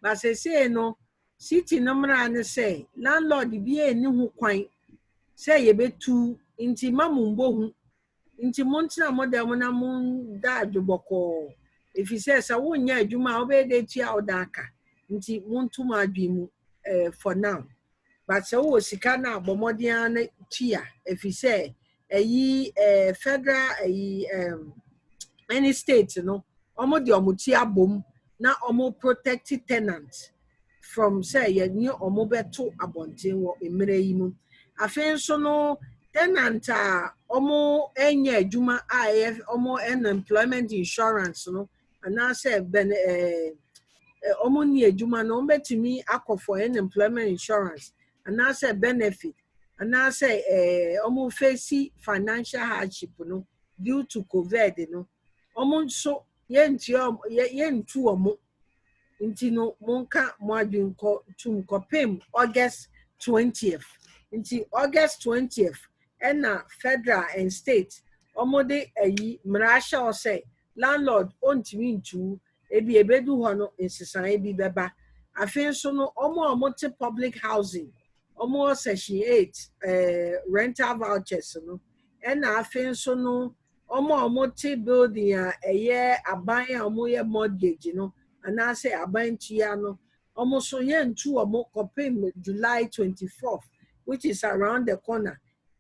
But say, no, city number and say, landlord be a new quite, say ye be two, inti mamumbo, inti montina model when I'm dad boko. If he says, I won't yeah, you ma obey the tia or daka, inti won't too much be for now. But sɛ wowɔ sika no a bɔ mmɔden ara na tua ɛfiri sɛ federal any state no ɔmo de ɔmo ti abom na ɔmo protect tenant from sɛ yɛne ɔmo bɛto abɔnten wɔ mmerɛ yi mu afei nso no tenant a ɔmo nyɛ adwuma a ɛyɛ ɔmo unemployment insurance no anaasɛ ɔmo ni adwuma no ɔmo bɛtumi akɔ for unemployment insurance anaasɛ benefit anaasɛ ɔmo face financial hardship no due to COVID no ɔmo nso yɛntu ɔmo nti no monka mo adwene nkɔ tum kɔpem August 20th nti August 20th ɛna federal and state ɔmo de mmara ahyɛ hɔ sɛ landlord ɔntumi ntu ebi ebedu hɔ no nsesaeɛ bi bɛba afei nso no ɔmo te public housing ɔmo section 8 rental vouchers no ɛna afei nso no ɔmo te building a ɛyɛ aban a ɔmo yɛ mortgage no anaasɛ abantua no ɔmo so yɛntu ɔmo kɔpem July 24th which is around the corner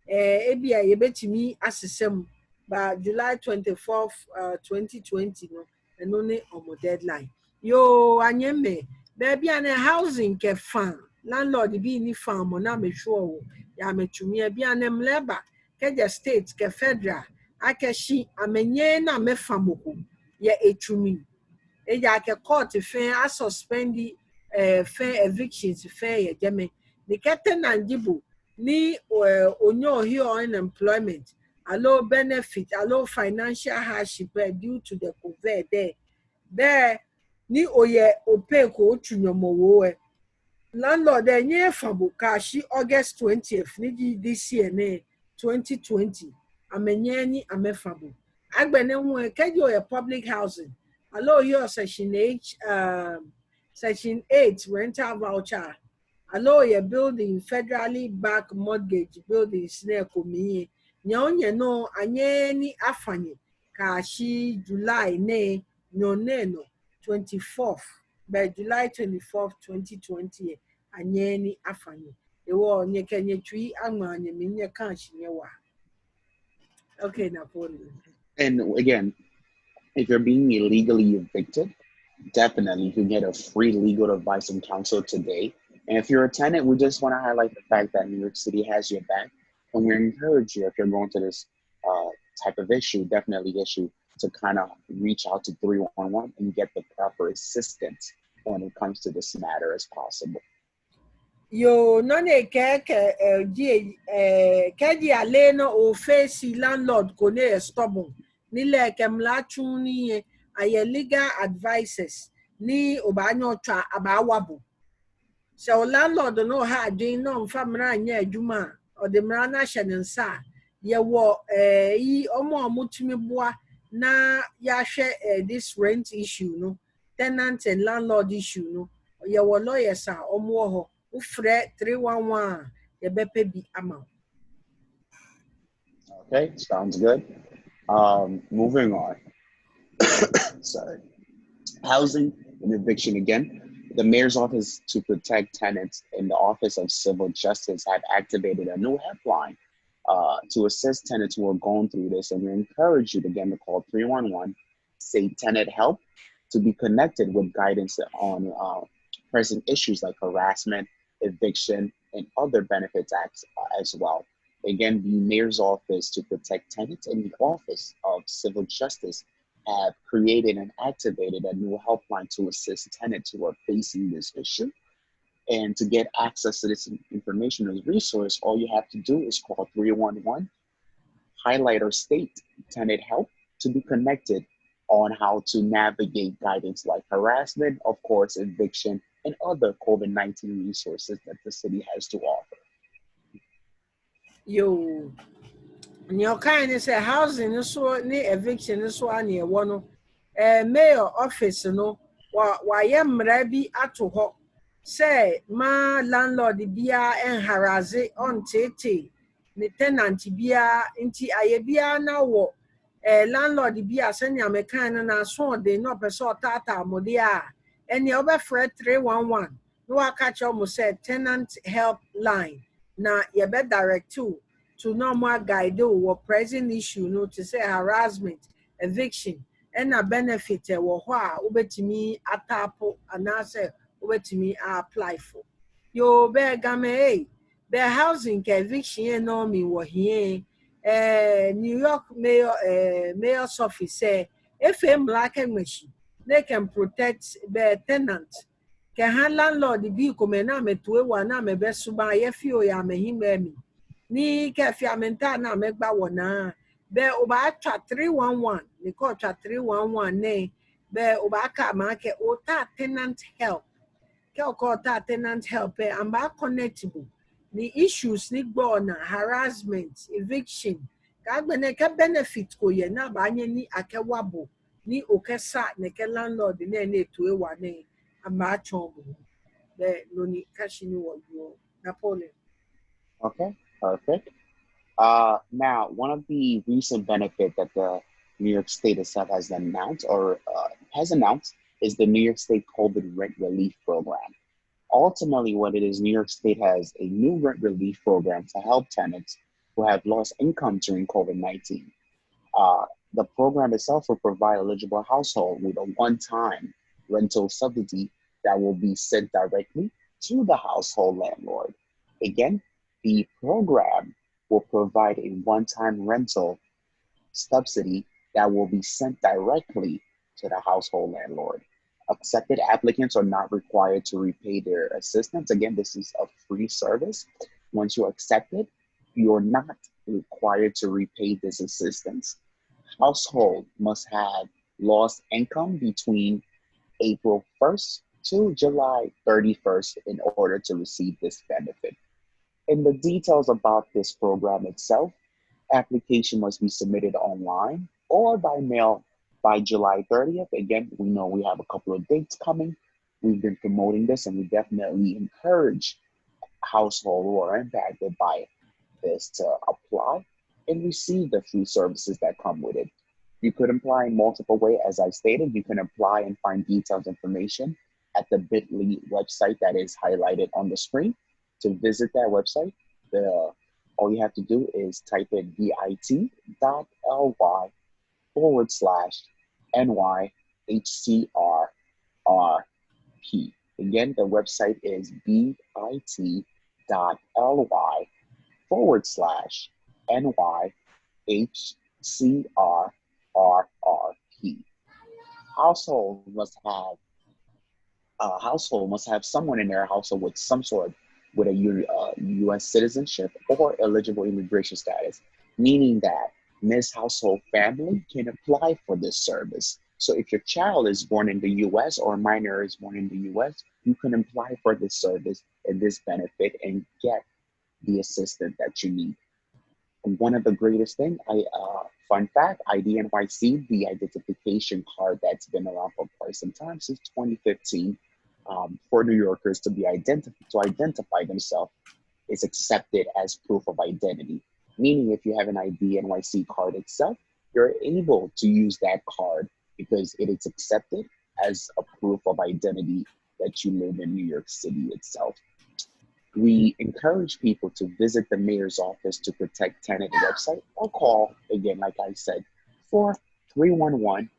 ebi a yɛbɛtumi asesɛ mu by July 24th 2020 no ɛno ne ɔmo deadline yo anyeme baabi a ne housing kɛ fan landlord bi ni fan mo na mehwɛ wo ya metumi bi a ne mleba kɛgya state kɛ federal akɛhyi amenye na mefa moko yɛ etumi eja ke court fe a suspendi fe evictions fe ye jeme ni kete na njibu ni onyo here unemployment allow benefit allow financial hardship due to the COVID there ni oye opeko otunyomowo landlord enye fabo kashi August 20th ni this year ne 2020 amenye ni amefabo agbene hu kejo ye public housing allow your section 8 rental voucher allow your building federally backed mortgage buildings na komiye nyaonye no anye ni afanye kashi July ne nyoneno 24th by July 24th 2020 anye ni afanye ewo nye kenye twi amanye minye kanshi nyewa. Okay, Napoleon. And again, if you're being illegally evicted, definitely you can get a free legal advice and counsel today. And if you're a tenant, we just want to highlight the fact that New York City has your back. And we encourage you, if you're going to this type of issue, definitely issue to kind of reach out to 311 and get the proper assistance when it comes to this matter as possible. Yo none keji aleno o face landlord kone stubborn ni leke mlachu ni aye legal advices ni obanyo twa abawabo so landlord no ha adwin no mfa mra anya adwuma o de mra na hye nsa ye wo yi omo tumi boa na ya hwe this rent issue no tenant and landlord issue no ye wo lawyers a omo ho ufre 311 ye bepe bi ama. Okay, sounds good. Moving on. Sorry. Housing and eviction again. The mayor's office to protect tenants and the Office of Civil Justice have activated a new helpline to assist tenants who are going through this. And we encourage you again to call 311, say tenant help, to be connected with guidance on present issues like harassment, eviction, and other benefits acts as well. Again, the mayor's office to protect tenants and the Office of Civil Justice have created and activated a new helpline to assist tenants who are facing this issue. And to get access to this information as resource, all you have to do is call 311, highlight or state tenant help to be connected on how to navigate guidance like harassment, of course, eviction, and other COVID-19 resources that the city has to offer. Yo, your kind say housing so ni eviction so ani ewo no. Mayor office no wa ye mra bi ato ho. Say ma landlord bia enharaze on tete ne tenant bia nti aye bia na wo landlord bia senya mekan na so de no person tata mode a ene obefre 311 no waka cho mo say tenant help line na ye be direct to normal guide or present issue no to say harassment eviction and a benefit wo ho a obetimi atapo anase obetimi apply for yo be game the housing eviction no me wo here New York mayor's office say if a black machine they can protect the tenant can ha landlord bi ko me na meto wa na me be suba ye fi o ya mahima mi ni ke fi amenta na me gba wona be o ba twa 311 ni ko twa 311 ne be o ba ka ma ke o ta tenant help ke o ko ta tenant help and ba connectable the issues ni gbo na harassment eviction ka gbe ne ke benefit ko ye na ba anye ni akewabo ni okesa ne ke landlord ne na eto wa ne ama chombo be no ni kashi ni wo yo Napoleon. Okay, perfect. Now, one of the recent benefits that the New York State itself has announced is the New York State COVID Rent Relief Program. Ultimately, what it is, New York State has a new rent relief program to help tenants who have lost income during COVID-19. Uh, the program itself will provide eligible household with a one-time rental subsidy that will be sent directly to the household landlord. Again, the program will provide a one-time rental subsidy that will be sent directly to the household landlord. Accepted applicants are not required to repay their assistance. Again, this is a free service. Once you're accepted, you're not required to repay this assistance. Household must have lost income between April 1st to July 31st in order to receive this benefit. In the details about this program itself, application must be submitted online or by mail by July 30th. Again, we know we have a couple of dates coming. We've been promoting this and we definitely encourage households who are impacted by this to apply and receive the free services that come with it. You could apply in multiple ways. As I stated, you can apply and find detailed information at the bit.ly website that is highlighted on the screen. To visit that website, all you have to do is type in bit.ly/NYHCRRP. Again, the website is bit.ly/NYHCRRP. Household must have someone in their household with some sort with a U.S. citizenship or eligible immigration status, meaning that this household family can apply for this service. So if your child is born in the U.S. or a minor is born in the U.S., you can apply for this service and this benefit and get the assistance that you need. And one of the greatest thing, fun fact, IDNYC, the identification card that's been around for quite some time, since 2015, for New Yorkers to identify themselves is accepted as proof of identity. Meaning, if you have an IDNYC card itself, you're able to use that card because it is accepted as a proof of identity that you live in New York City itself. We encourage people to visit the mayor's office to protect tenant website or call, again, like I said, for 311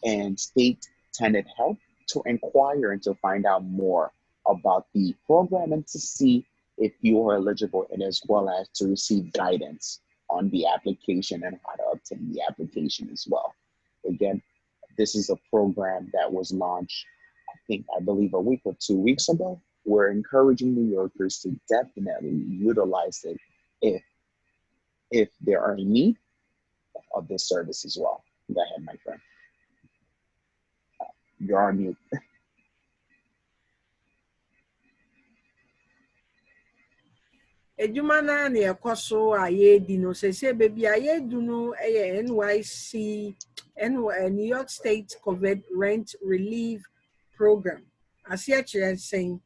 and state tenant help to inquire and to find out more about the program and to see if you are eligible and as well as to receive guidance on the application and how to obtain the application as well. Again, this is a program that was launched, I believe a week or 2 weeks ago. We're encouraging New Yorkers to definitely utilize it if there are in need of this service as well. Go ahead, my friend. You're on mute. edwuma na na ekoso aye di no se baby aye du no NYC New York State COVID rent relief program ase akire sen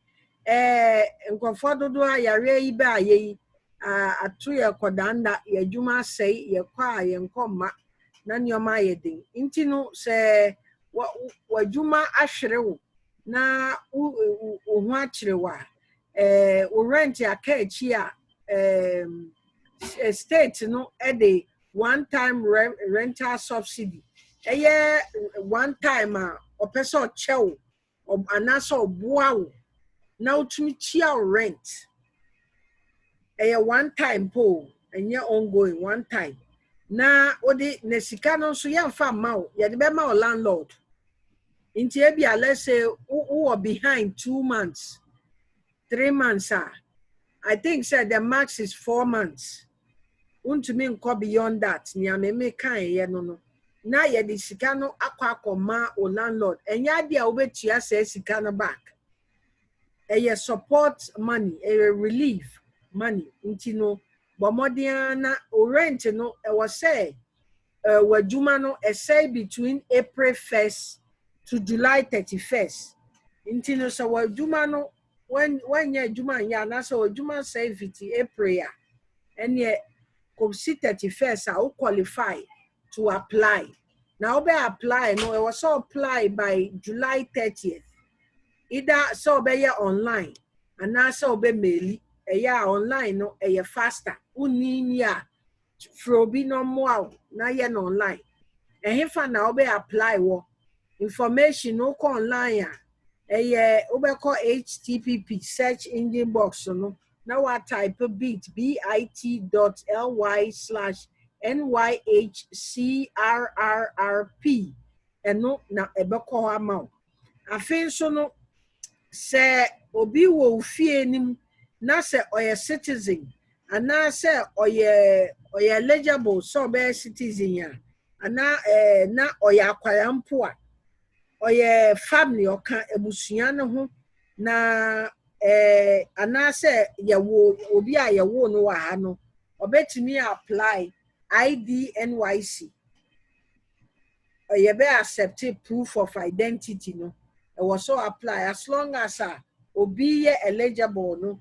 nkofo dodo a yare yi ba aye yi ato ye kodanda ye adwuma sei ye kwa ye nkoma na nioma ye den nti no se wadwuma ahwere wo na wo ho akire wa wo rent akachi a state no the one time rental subsidy one time a opese ochew anasa oboa wo na utumi chia rent one time po enye ongoing one time na odi na sika no so ye mfa ma wo ye de be ma landlord nti e bia let's say who are behind 2 months 3 months I think said the max is 4 months untumi nko beyond that nia me kan ye no na ye de sika no akwa o landlord enya de a obetua se sika no back support money relief money nti no bomodian na o rent no was say wadwuma no say between April 1st to July 31st nti no so wadwuma no when ya dwuma ya na so wadwuma say fiti April ya ene come 31st I will qualify to apply. Now be apply no it was so apply by July 30th. Either so be online and now so be mail online no faster. Uni ya frobi no more na ye no online. And if now be apply wo information no ko online call HTTP search engine box no now I type bit.ly/NYHCRRRP and no na ebeko amount afin so no se obi wo fie nim na se oye citizen ana se oye eligible so be citizen ya ana na oye akwayampo a oye family oka ebusua ne ho na anase yawo obi a yawo no wa ha no obetumi apply IDNYC be accept proof of identity no e was so apply as long as obi eligible no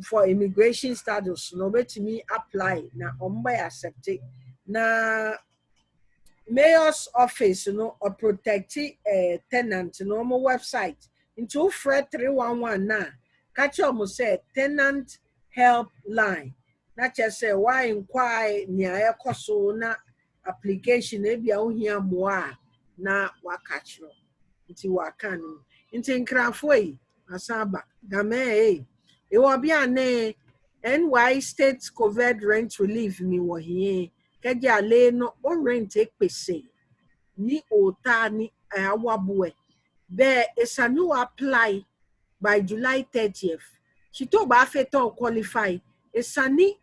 for immigration status no obetumi apply na omba accept na mayor's office no or protect tenant no mo website into Fred 311 na catch almost say tenant helpline na just say why inquire near ekoso na application e bia ohia moa na wakach no nti waka no nti nkrafo yi asaba game e wo bia ne NY State COVID rent relief mi wo hie keja le no o rent ekpese ni ota ni awaboe be esanu apply by July 30th she told ba feto qualify esani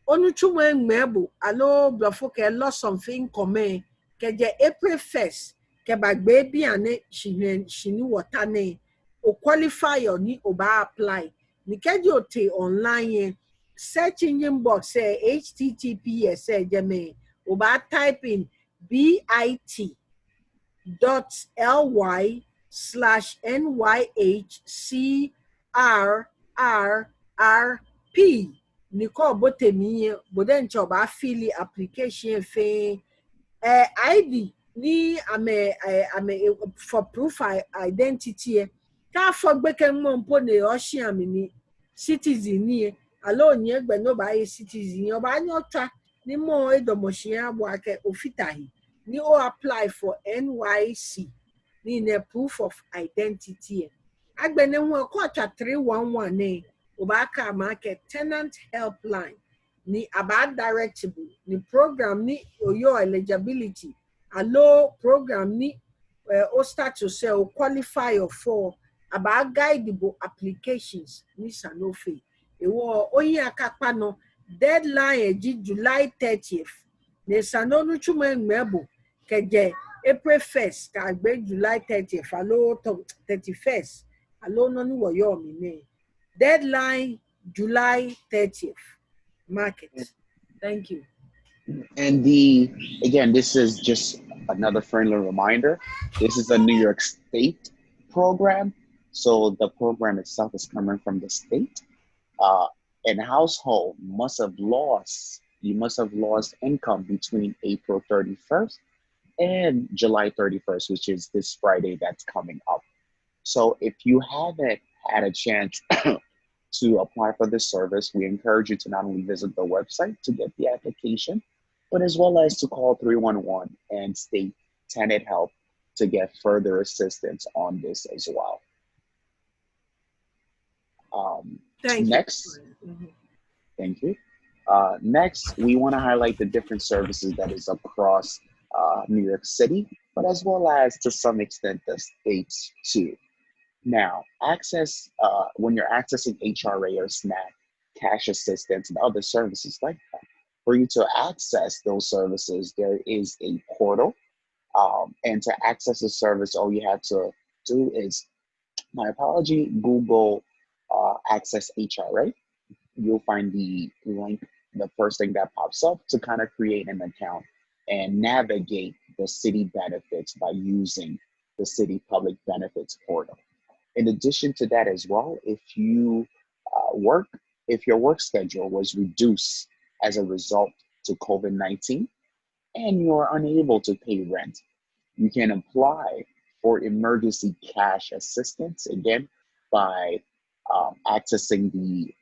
onu chume ngmebo alo blofo ke lost something come keje April 1st ke bagbe bia ne she ni wota ne o qualify ni o ba apply ni keje o te online search engine box say https say jeme oba type in bit.ly/NYHCRRRP niko botemi bodencho oba fill application fe ID ni ame for proof identity ka for gbeke mo mpo ne ocean ni citizen ni alo nye gbe no ba citizen oba nyota ni mo edomoshia bo ake ofitahi ni o apply for NYC ni ne proof of identity agbene hu ko cha 311 ne oba ka market tenant helpline ni about directable ni program ni your eligibility allo program ni o start to say o qualify for about guidable applications ni sanofi ewo oyin akapa no deadline July 30th ne sanonu chuma ngmebo keje April 1st ka gbe July 30th allo 31st allo no ni wo yo mi ne deadline July 30th. Market. Thank you. And again, this is just another friendly reminder. This is a New York State program. So the program itself is coming from the state. Uh, and household you must have lost income between April 31st and July 31st, which is this Friday that's coming up. So if you haven't had a chance to apply for this service, we encourage you to not only visit the website to get the application, but as well as to call 311 and state tenant help to get further assistance on this as well. Thank Next, you. thank you. Next, we want to highlight the different services that is across New York City, but as well as to some extent the states too. Now, when you're accessing HRA or SNAP, cash assistance, and other services like that, for you to access those services, there is a portal. And to access the service, all you have to do is, my apology, Google Access HRA. You'll find the link, the first thing that pops up to kind of create an account and navigate the city benefits by using the city public benefits portal. In addition to that as well, if you work, if your work schedule was reduced as a result to COVID-19 and you're unable to pay rent, you can apply for emergency cash assistance again by accessing the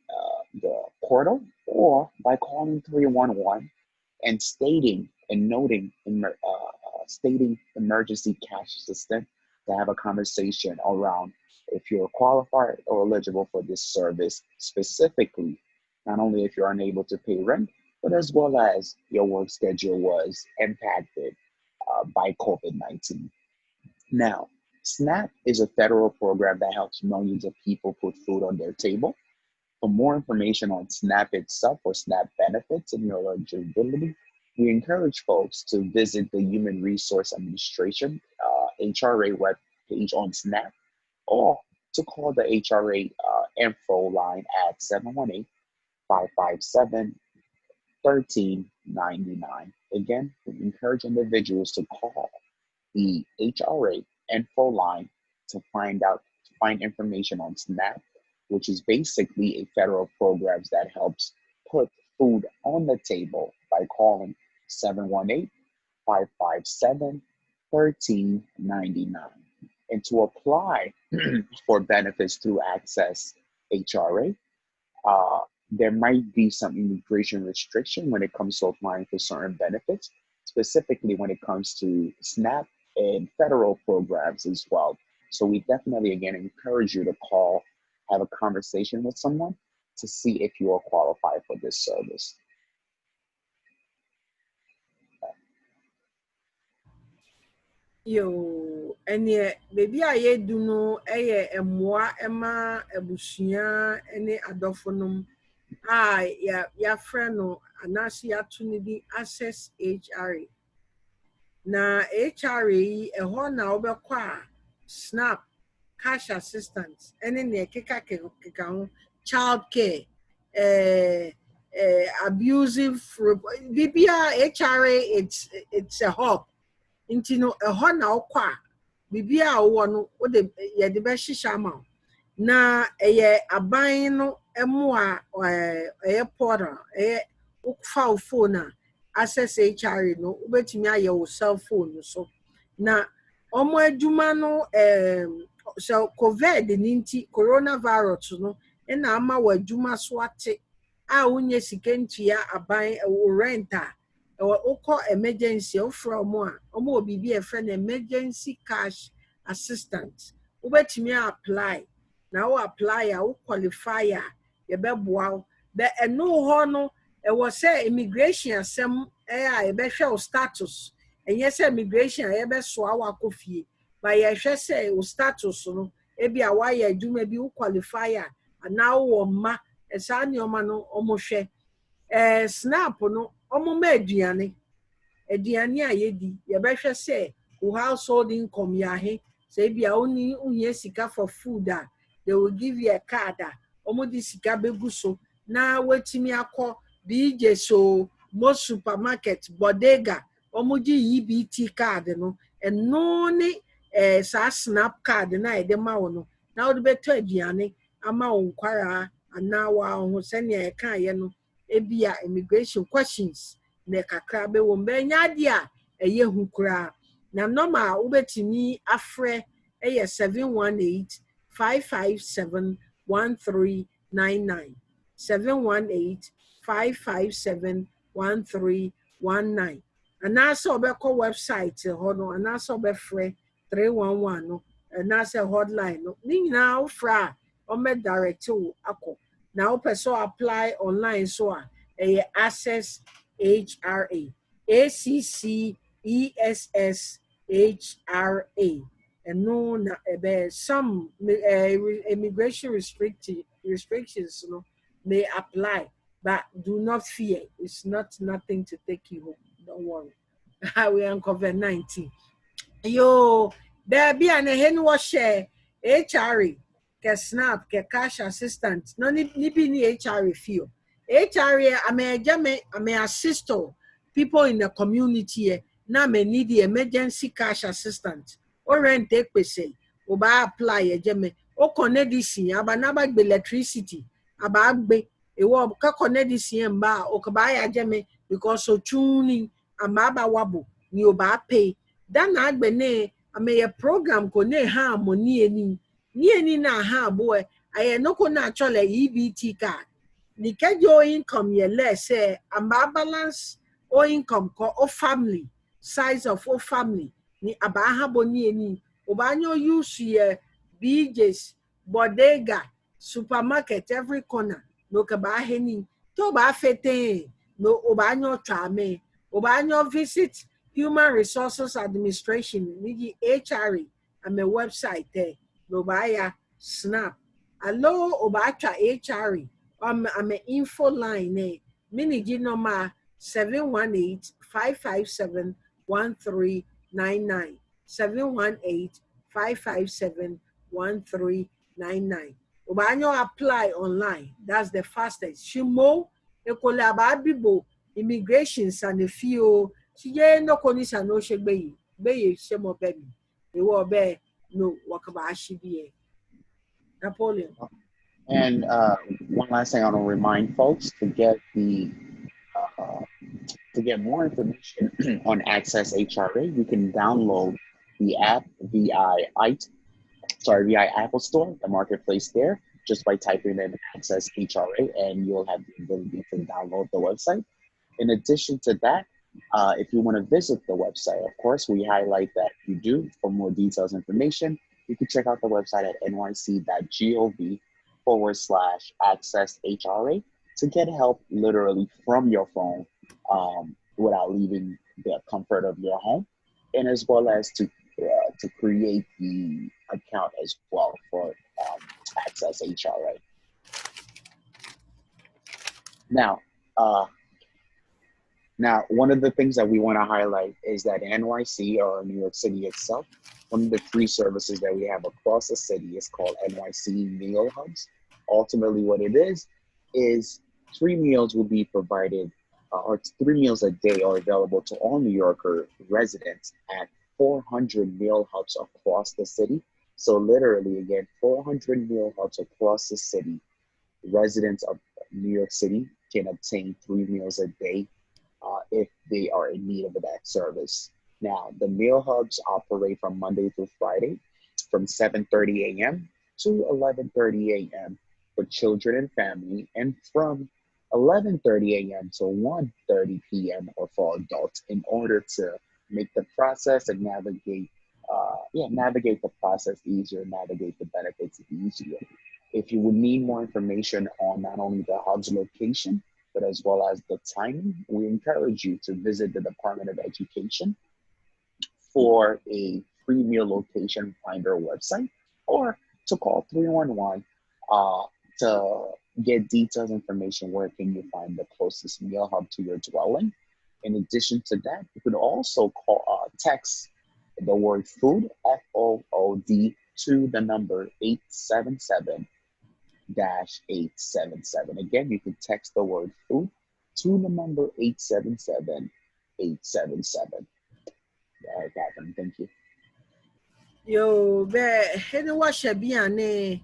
portal or by calling 311 and stating emergency cash assistance to have a conversation around if you're qualified or eligible for this service specifically, not only if you're unable to pay rent, but as well as your work schedule was impacted by COVID-19. Now, SNAP is a federal program that helps millions of people put food on their table. For more information on SNAP itself or SNAP benefits and your eligibility, we encourage folks to visit the Human Resource Administration HRA web page on SNAP or to call the HRA info line at 718-557-1399. Again, we encourage individuals to call the HRA info line to find information on SNAP, which is basically a federal program that helps put food on the table by calling 718-557-1399. And to apply for benefits through Access HRA, there might be some immigration restriction when it comes to applying for certain benefits, specifically when it comes to SNAP and federal programs as well. So we definitely, again, encourage you to call, have a conversation with someone to see if you are qualified for this service. Yo, ɛneɛ baabi a yɛdu no yɛ mmoa ma abusua ne adɔfonom a yɛafrɛ no anaasɛ yɛato no bi Access HRA. Na HRA yi ɛhɔ na wobɛkɔ a SNAP, cash assistance ɛne nea ɛkeka ho, child care, abusive biribiara HRA it's a hub. Nti no ɛhɔ na wokɔ a biribiara a wowɔ no yɛde bɛhyehyɛ ama wo. Na ɛyɛ aban no mmoa ɛyɛ portal ɛyɛ wofa wo phone a Access HRA no wobɛtumi ayɛ wo cell phone so. Na ɔmo adwuma no sɛ COVID ne nti coronavirus no ɛna ama wɔ adwuma so ate a wonyɛ sika ntua aban wo rent a wokɔ emergency wofrɛ ɔmo a ɔmo wɔ biribi a yɛfrɛ no emergency cash assistance. Wobɛtumi apply na wo apply a wo qualify a yɛbɛboa wo. Ɛno hɔ no ɛwɔ sɛ immigration asɛm a yɛbɛhwɛ wo status. Ɛnyɛ sɛ immigration a yɛbɛsoa wo akɔ fie. But yɛhwɛ sɛ wo status no ebi a woayɛ adwuma bi wo qualify a anaa wowɔ mma saa nneɛma no ɔmo hwɛ. SNAP no ɔmo ma aduane a yɛdi yɛbɛhwɛ sɛ wo household income yɛ ahe. Sɛ ebi a wonhia sika for food a they will give you a card a omo di sika begu so na wetimi akọ BJ so most supermarket bodega omo di EBT card no eno ne sa snap card na ede ma wo no na wo de beto aduane ama wo nkwara ana wa ho se ne e kan ye no ebia immigration questions na kakra be wo mbe nya de a eye hu kura na normal wo betimi afre 718-557-1399 718-557-1319 anaasɛ ɔbɛkɔ website hɔ no anaasɛ ɔbɛfrɛ 311 no anaasɛ hotline no ne nyinaa wofrɛ a ɔmɛ direct wo akɔ na wopɛ sɛ apply online so a ɛyɛ access HRA ACCESSHRA ɛno na ɛbɛ some immigration restrictions no may apply, but do not fear. It's not nothing to take you home. Don't worry. We are on COVID-19. Yo, there be an hen was share HRA, ke snap, ke cash assistant. No ni be ni HRA feel. HRA, I may assist people in the community. Na me need the emergency cash assistant. Or rent take pese. O ba apply ejeme. O connect this aba na ba electricity. Aba agbe. Ewo ka connect this mba o ka ba ya jeme because so tuning amaba wabo ni o ba pay. Dan agbene ameye program ko ne ha mo ni eni na ha boy aye no ko na chole EBT card ni kejo income ye less say amba balance o income ko o family size of o family ni aba ha bo ni eni obanyo use ye BJ's bodega supermarket every corner no ka ba heni to ba fete no obanyo trame obanyo visit Human Resources Administration, niji HRA, I'm a website there. Nobaya snap. Hello, Obacha HRA. I'm an info line there. Miniji number 718-557-1399. 718-557-1399. Obanyo apply online. That's the fastest. Shimo, Ekolaba Bibo, immigrations and a few. She no condition no she be shame of baby. They were bear no wakabashi be Napoleon. And one last thing I want to remind folks uh, to get more information on Access HRA, you can download the app via Apple Store, the marketplace there, just by typing in Access HRA, and you'll have the ability to download the website. In addition to that, if you want to visit the website, of course, we highlight that you do. For more details information, you can check out the website at nyc.gov/access HRA to get help literally from your phone without leaving the comfort of your home, and as well as to create the account as well for Access HRA. Now, one of the things that we want to highlight is that NYC, or New York City itself, one of the free services that we have across the city is called NYC Meal Hubs. Ultimately, what it is 3 meals will be provided, or 3 meals a day are available to all New Yorker residents at 400 meal hubs across the city. So literally, again, 400 meal hubs across the city. Residents of New York City can obtain 3 meals a day if they are in need of that service. Now, the meal hubs operate from Monday through Friday from 7:30 a.m. to 11:30 a.m. for children and family, and from 11:30 a.m. to 1:30 p.m. or for adults, in order to make the process and navigate the process easier, navigate the benefits easier. If you would need more information on not only the hub's location, but as well as the timing, we encourage you to visit the Department of Education for a free meal location finder website, or to call 311 to get detailed information where can you find the closest meal hub to your dwelling. In addition to that, you could also text the word food, FOOD, to the number 877 877. Again, you can text the word food to the number 877-877. All right, Catherine, thank you. Yo, be hene wa shabia ne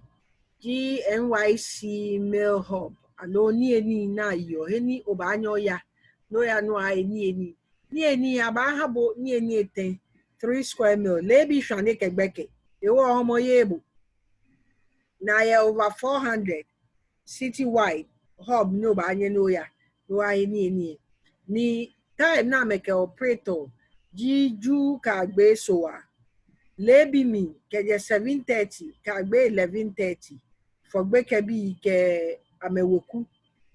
GNYC Mail Hub. Ano ni eni na yo heni obanyo ya. No ya no ai ni eni. Ni eni aba habo ni eni eten 3 square mil. Lebi shwane kegbeke. Ewo homo yebo. Na ya over 400 citywide hub no banye no ya. No ai ni eni. Ni time na meke operator Jiju kagbe soa. Lebi mi keje 7:30 kagbe 11:30 fogbe kebi ke amewoku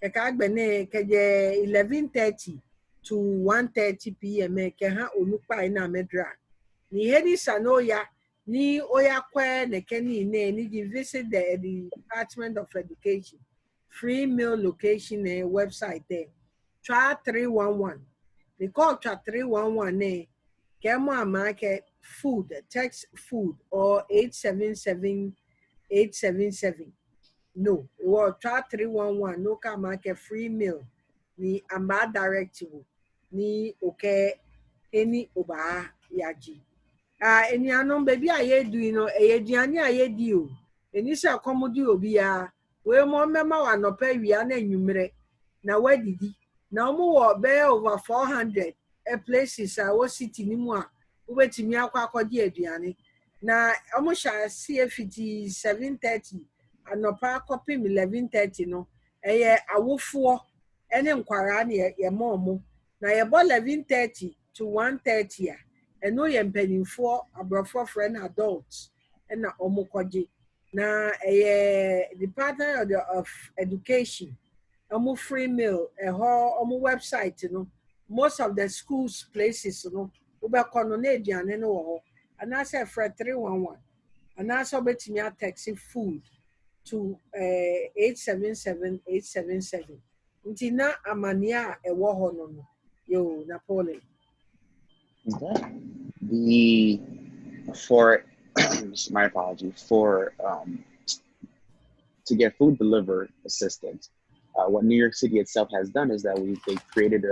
ke kagbe ne keje 11:30 to 1:30 p.m. ke ha onupa ina medra ni heni sanoya ni oya kwe ne keni ne ni di visit the Department of Education free meal location website there try 311 they call try 311 ne Kemo market food, text food or 877-877. No, or try 311, no ka market free meal. Ni amba directive ni okay any oba yaji. Eni anon baby aye do you know e diani aye di o. Eni se akomodi obi ya we mo mema wa no pe wi na enwumre na wadidi. Na omo wo be over 400 places a wo city ni mu a wobetimi akwa akodi aduane na omo sha see fiti 7:30 anopa copy 11:30 no eye awofo ene nkwara na ye momo na ye bo 11:30 to 1:30 a eno ye mpanimfo abrofo friend adults na omo kwaje na eye Department of Education omo free meal omo website no most of the schools places no ubekọ no na aduane no wo ho ana say for 311 ana so betimi a taxi food to 877-877 nti na amania ewo ho no yo Napoleon Okay. The for my apology for to get food delivered assistance. What New York City itself has done is that they created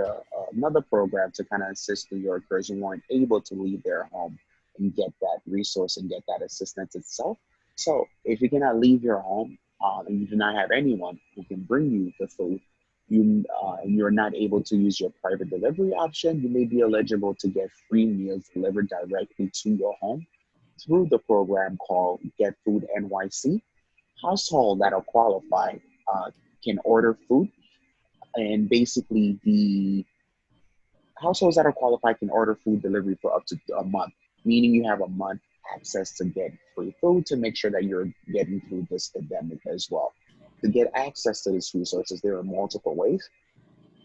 another program to kind of assist New Yorkers who weren't able to leave their home and get that resource and get that assistance itself. So if you cannot leave your home and you do not have anyone who can bring you the food, and you're not able to use your private delivery option, you may be eligible to get free meals delivered directly to your home through the program called Get Food NYC. Household that are qualified can order food, and basically the households that are qualified can order food delivery for up to a month, meaning you have a month access to get free food to make sure that you're getting through this pandemic as well. To get access to these resources, there are multiple ways.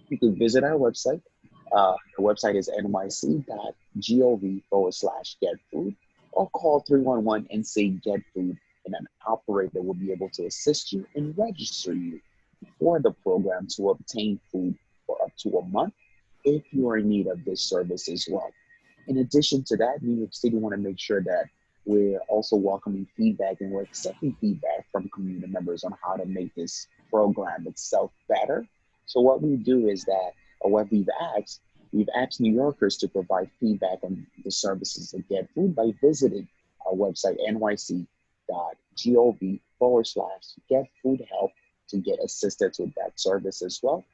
You can visit our website. The website is nyc.gov/get food, or call 311 and say get food, and an operator will be able to assist you and register you for the program to obtain food for up to a month if you are in need of this service as well. In addition to that, New York City want to make sure that we're also welcoming feedback and we're accepting feedback from community members on how to make this program itself better. So what we do is that, or what we've asked New Yorkers to provide feedback on the services that get food by visiting our website, nyc.gov/get food help to get assistance with that service as well.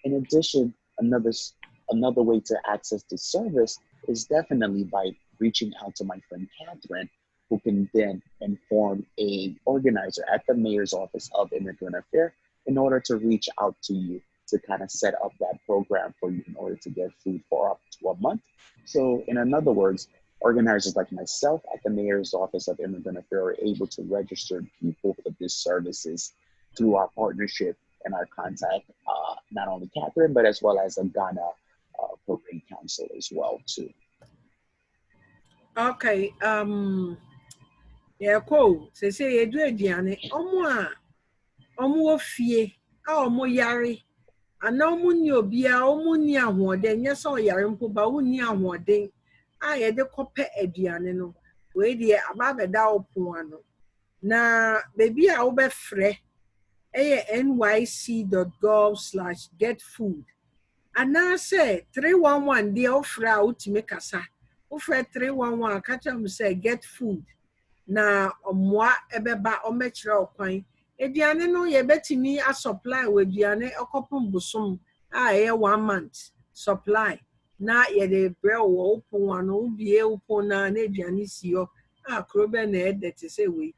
In addition, another way to access the service is definitely by reaching out to my friend Catherine, who can then inform a organizer at the mayor's office of immigrant affairs in order to reach out to you to kind of set up that program for you in order to get food for up to a month. So in other words, organizers like myself at the mayor's office of immigrant affairs are able to register people for these services through our partnership and our contact, not only Catherine, but as well as a Ghana Parade Council as well too. okay yeah cool say you do aduane omo ofie a omo yare ana omo ni obi a omo ni ahoden nye so yare mpo ba wo ni ahoden a ye de kope aduane no we de aba beda opon ano na baby a wo be frɛ nyc.gov/getfood. And now say 311 the offer ultimate kasa. Offer 311 catch them say get food. Na omwa ebeba omechre okwan. Eduane no ye betimi a supply we eduane okopum bosom a 1 month supply. Na ye de bre wo upon ano ubie upon na eduane si yo a krobe na edete say we.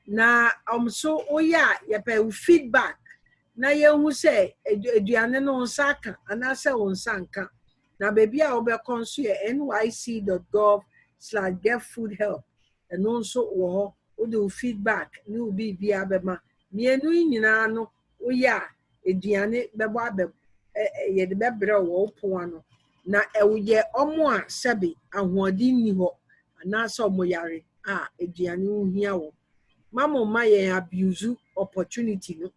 Na so oya ye pe feedback na ye hu say eduane no nsaka ana say onsanka. Na baby a obekon so ye nyc.gov/getfoodhelp. And also wo do feedback no be abema mienu nyina no oya eduane bebo abe ye de bebre wo po ano na ewoye omo a sebe ahoɔden ni hɔ anaasɛ ɔmo yare a eduane ohia wo mama ma ye abuse opportunity no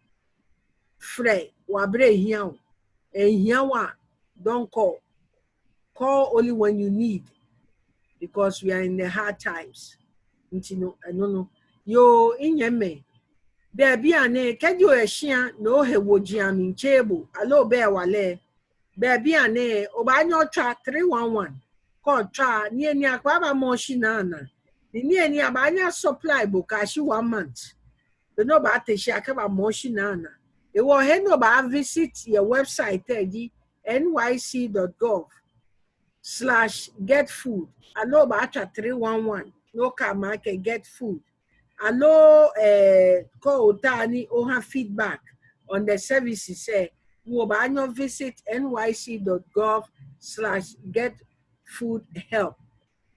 frɛ wabre hia wo ehia wa don't call only when you need, because we are in the hard times. No yo inyeme baby ane kedu ehia no hewogia min chebo alo be wale baby ane obanyo twa 311 call twa ni akwa ba moshina na ni abanya supply bokashi 1 month the no ba teshi akaba moshina na e wo he no ba visit your website nyc.gov/getfood alo ba twa 311 no ka market get food. Allo call tani oha feedback on the services say wo ba anyo visit nyc.gov/getfoodhelp.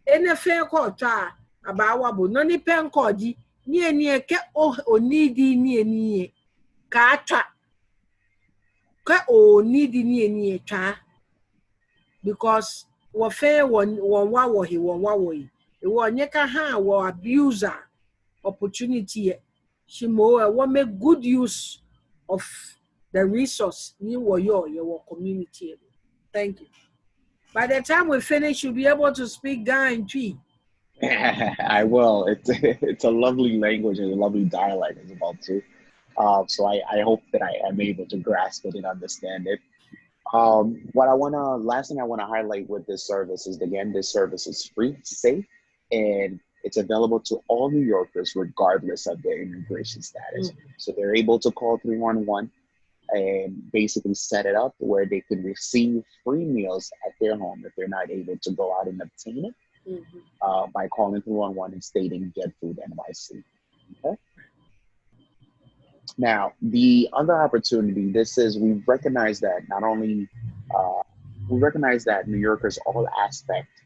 Enefe call twa abawa bo no ni pen call di ni eni eke o needi ni eni ka twa ka o needi ni eni twa because wo fe won wa wo he won wa wo yi e wo nyeka ha wo abuser opportunity she will make good use of the resource in your community. Thank you. By the time we finish, you'll be able to speak Ghanaian Tree. I will. It's a lovely language and a lovely dialect as well too. So I hope that I am able to grasp it and understand it. Last thing I wanna highlight with this service is, again, this service is free, safe, and it's available to all New Yorkers regardless of their immigration status. So they're able to call 311 and basically set it up where they can receive free meals at their home if they're not able to go out and obtain it by calling 311 and stating Get Food NYC. Okay. Now, the other opportunity, we recognize that New Yorkers, all aspects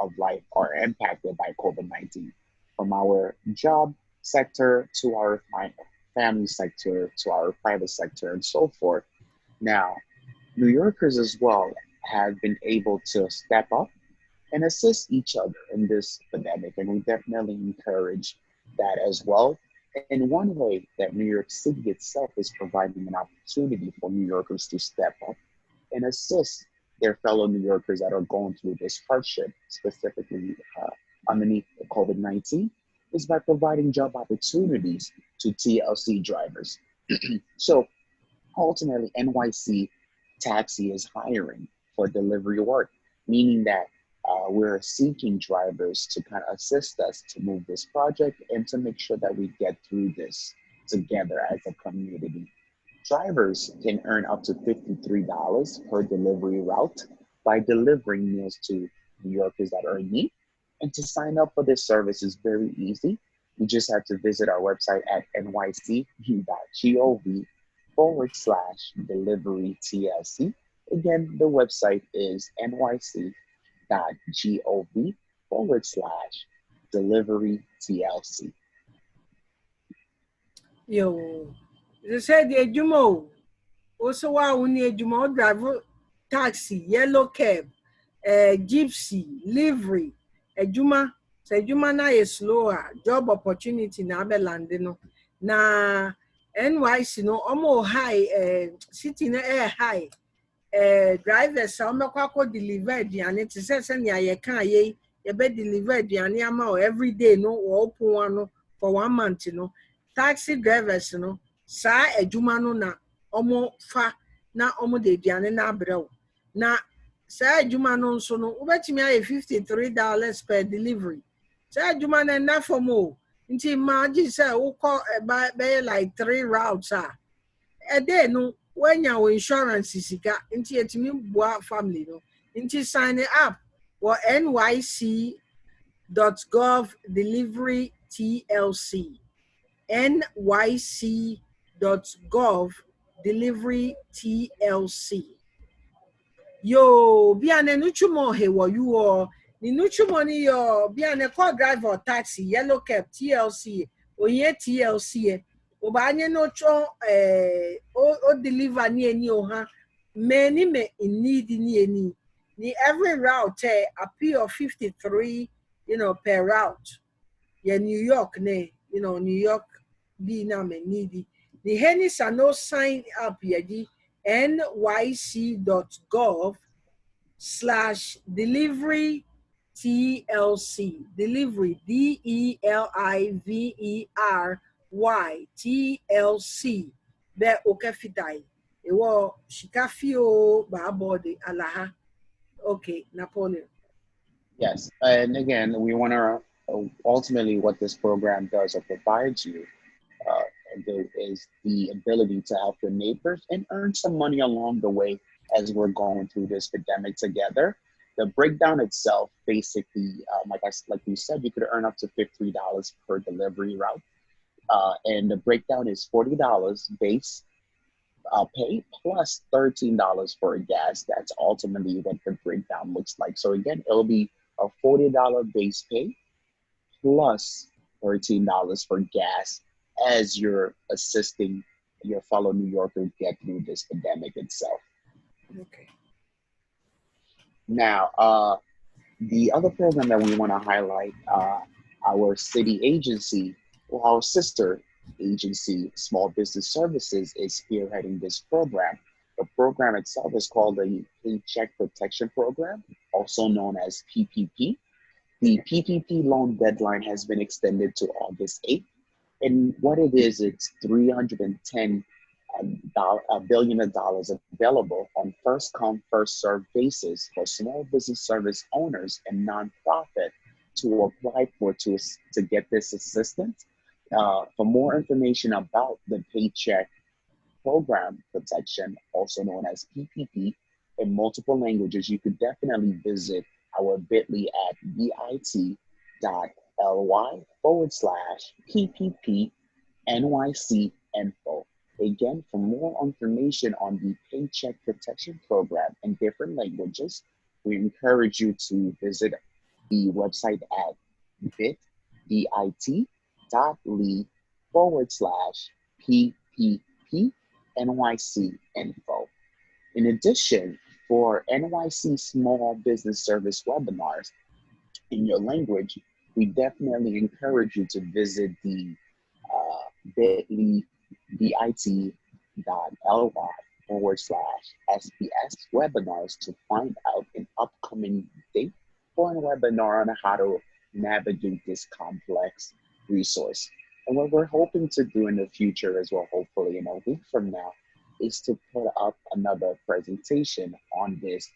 of life, are impacted by COVID-19, from our job sector to our family sector to our private sector and so forth. Now, New Yorkers as well have been able to step up and assist each other in this pandemic, and we definitely encourage that as well. And one way that New York City itself is providing an opportunity for New Yorkers to step up and assist their fellow New Yorkers that are going through this hardship, specifically underneath COVID-19, is by providing job opportunities to TLC drivers. So ultimately, NYC Taxi is hiring for delivery work, meaning that we're seeking drivers to kind of assist us to move this project and to make sure that we get through this together as a community. Drivers can earn up to $53 per delivery route by delivering meals to New Yorkers that are in need. And to sign up for this service is very easy. You just have to visit our website at nyc.gov/delivery TLC. Again, the website is nyc.gov/delivery TLC. Yo, they said the Jumo. Also, we need Jumo driver, taxi, yellow cab, gypsy, livery, Juma. Say Juma na is slower job opportunity na abelandino. Na NYC no almost high, city na air high. Drivers kwako deliver aduane te say senya ye kan ye be deliver aduane ama every day no open one no for 1 month no. Taxi drivers no saa adwuma no na ɔmo fa na ɔmo de aduane na abrɛ wo na saa adwuma no nso no wobɛtumi ayɛ $53 per delivery saa adwuma no ɛnna fam o nti imagine sɛ wokɔ bɛyɛ like 3 routes a ɛde no woanya wo insurance sika nti yɛtumi boa family no nti sign up wɔ nyc.gov delivery tlc nyc.gov delivery tlc yo biane nuchumo he wo you or ni nuchumo ni yo biane call driver taxi yellow cab tlc oye tlc obanye no cho o deliver ni eni o ha me need ni eni ni every route appeal 53 per route yeah New York ne New York be na me needy the henny no sign up yedi nyc.gov/delivery tlc delivery delivery tlc be okefitai ewo shikafio ba body alaha. Okay, Napoleon. Yes, and again, we want to ultimately what this program does or provides you uh, is the ability to help your neighbors and earn some money along the way as we're going through this pandemic together. The breakdown itself, basically, like you said, you could earn up to $53 per delivery route, and the breakdown is $40 base pay plus $13 for gas. That's ultimately what the breakdown looks like. So again, it'll be a $40 base pay plus $13 for gas as you're assisting your fellow New Yorker get through this pandemic itself. Okay. Now, the other program that we want to highlight, our city agency, or our sister agency, Small Business Services, is spearheading this program. The program itself is called the Paycheck Protection Program, also known as PPP. The PPP loan deadline has been extended to August 8th. And what it is, it's $310 billion available on first come, first served basis for small business service owners and nonprofit to apply for to get this assistance. For more information about the Paycheck Program Protection, also known as PPP, in multiple languages, you could definitely visit our bit.ly at bit.ly/PPP NYC info. Again, for more information on the Paycheck Protection Program in different languages, we encourage you to visit the website at bit.ly/PPP NYC info. In addition, for NYC Small Business Service webinars in your language, we definitely encourage you to visit the bit.ly/SPS webinars to find out an upcoming date for a webinar on how to navigate this complex resource. And what we're hoping to do in the future as well, hopefully in a week from now, is to put up another presentation on this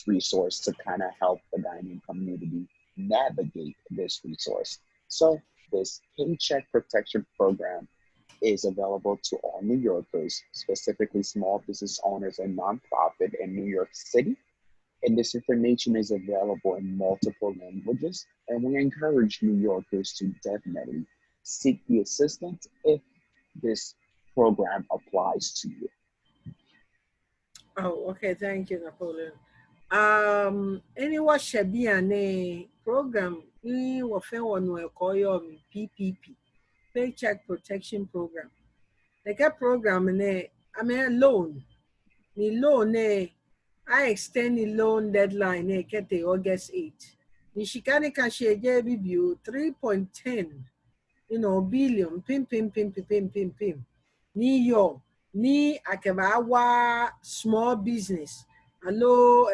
resource to kind of help the Ghanaian community navigate this resource. So this Paycheck Protection Program is available to all New Yorkers, specifically small business owners and nonprofit in New York City. And this information is available in multiple languages. And we encourage New Yorkers to definitely seek the assistance if this program applies to you. Oh, okay. Thank you, Napoleon. Anyone should be a program we were PPP, Paycheck Protection Program. Like a program I mean loan. The loan I extend the loan deadline get August 8. The Shikani Kashi 3.10 billion pim. Ni yo ni akebawa small business alo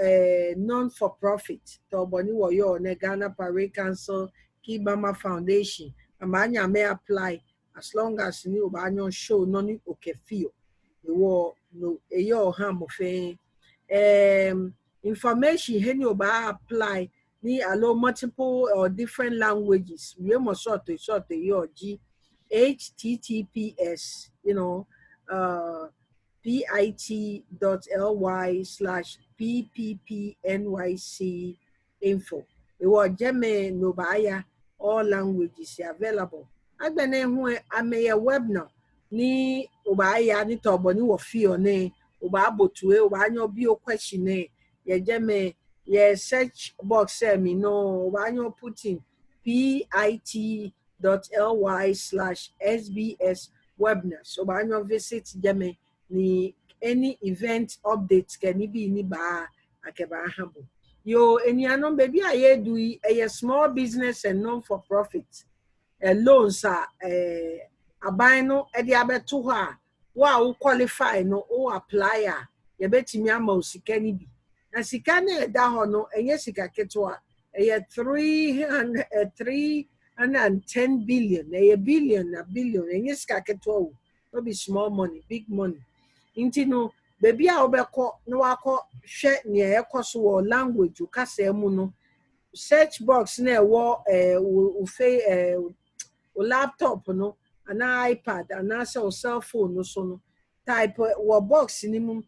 non-for-profit toboni woyo ne Ghana Parade Council Kibama Foundation amanya me apply as long as ni obanyo show no ni okefio wo no eyo ham fe information he ni oba apply ni allow multiple or different languages we must sort your g https bit.ly/pppnyc info. It was German Nobaya, all languages available. I been who I may a web now. Ni Ubaya ni tobo ni wofio ne Ubabo to Ubanyo bio question ne ye German ye search box me no Ubanyo putting bit.ly/SBS webinars. Ubanyo visit German ni any event updates can be ni ba akeba habo. Yo enianom baby aye do a small business and non for profit. Loans are aban no e de abeto ho a wo qualify no o apply a ye betimi ama osika ni bi. Na sika na da ho no enye sika keto a 310 billion. A billion na billion enye sika keto o. No be small money, big money. Nti no baby a obekọ na wakọ hwe ne ekoso wo language ukasa mu no search box na wo wo laptop no ana iPad ana so cell phone no so no type wo box ni mu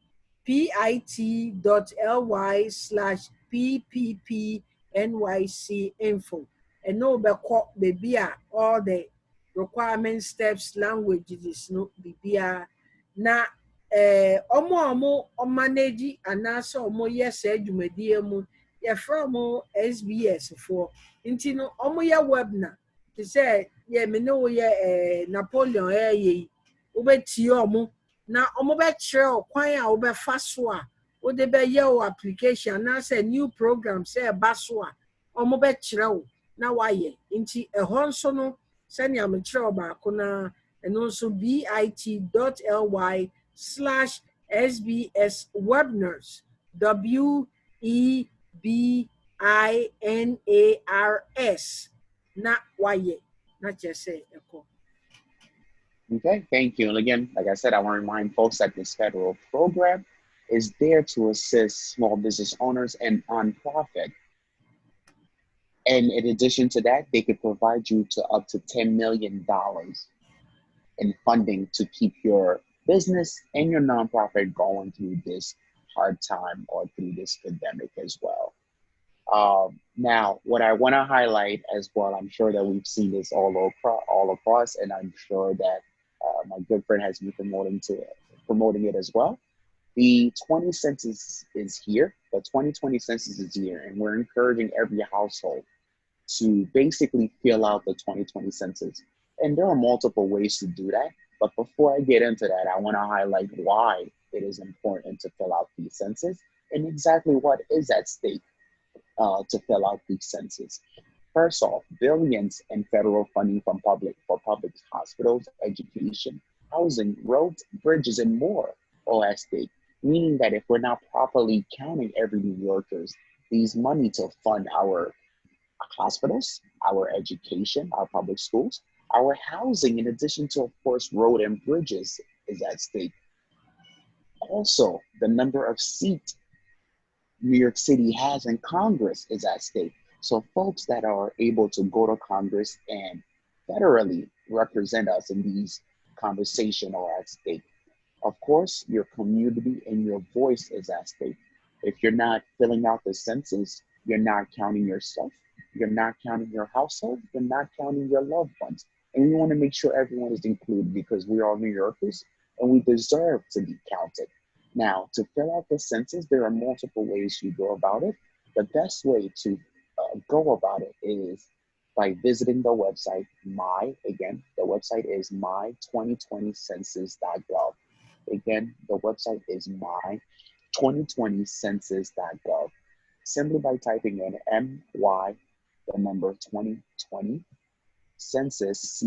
pit.ly/pppnyc info and no obekọ baby a all the requirement steps languages no bibia na omo manage anase omo yes adwumadie mu ye from SBS for nti no omo ye webinar to say ye me no ye Napoleon ye obeti omo na omo be kire kwan a obefa so a wo de be ye o application na say new program say ba so a omo be kire wo na wa ye nti ehon so no se ne am kire ba ko na eno so bit.ly/SBS webinars WEBINARS na waye na chese eko. Okay, thank you. And again, like I said, I want to remind folks that this federal program is there to assist small business owners and nonprofit. And in addition to that, they could provide you to up to $10 million in funding to keep your business and your nonprofit going through this hard time or through this pandemic as well. Now, what I want to highlight as well, I'm sure that we've seen this all across, and I'm sure that my good friend has been promoting it as well. The 20 census is here. The 2020 census is here, and we're encouraging every household to basically fill out the 2020 census. And there are multiple ways to do that. But before I get into that, I want to highlight why it is important to fill out the census and exactly what is at stake to fill out the census. First off, billions in federal funding for public hospitals, education, housing, roads, bridges, and more all at stake. Meaning that if we're not properly counting every New Yorker's, these money to fund our hospitals, our education, our public schools, our housing, in addition to, of course, road and bridges, is at stake. Also, the number of seats New York City has in Congress is at stake. So folks that are able to go to Congress and federally represent us in these conversations are at stake. Of course, your community and your voice is at stake. If you're not filling out the census, you're not counting yourself, you're not counting your household, you're not counting your loved ones. And we want to make sure everyone is included because we are New Yorkers and we deserve to be counted. Now, to fill out the census, there are multiple ways you go about it. The best way to go about it is by visiting the website, the website is my2020census.gov. Again, the website is my2020census.gov. Simply by typing in MY, the number 2020, census,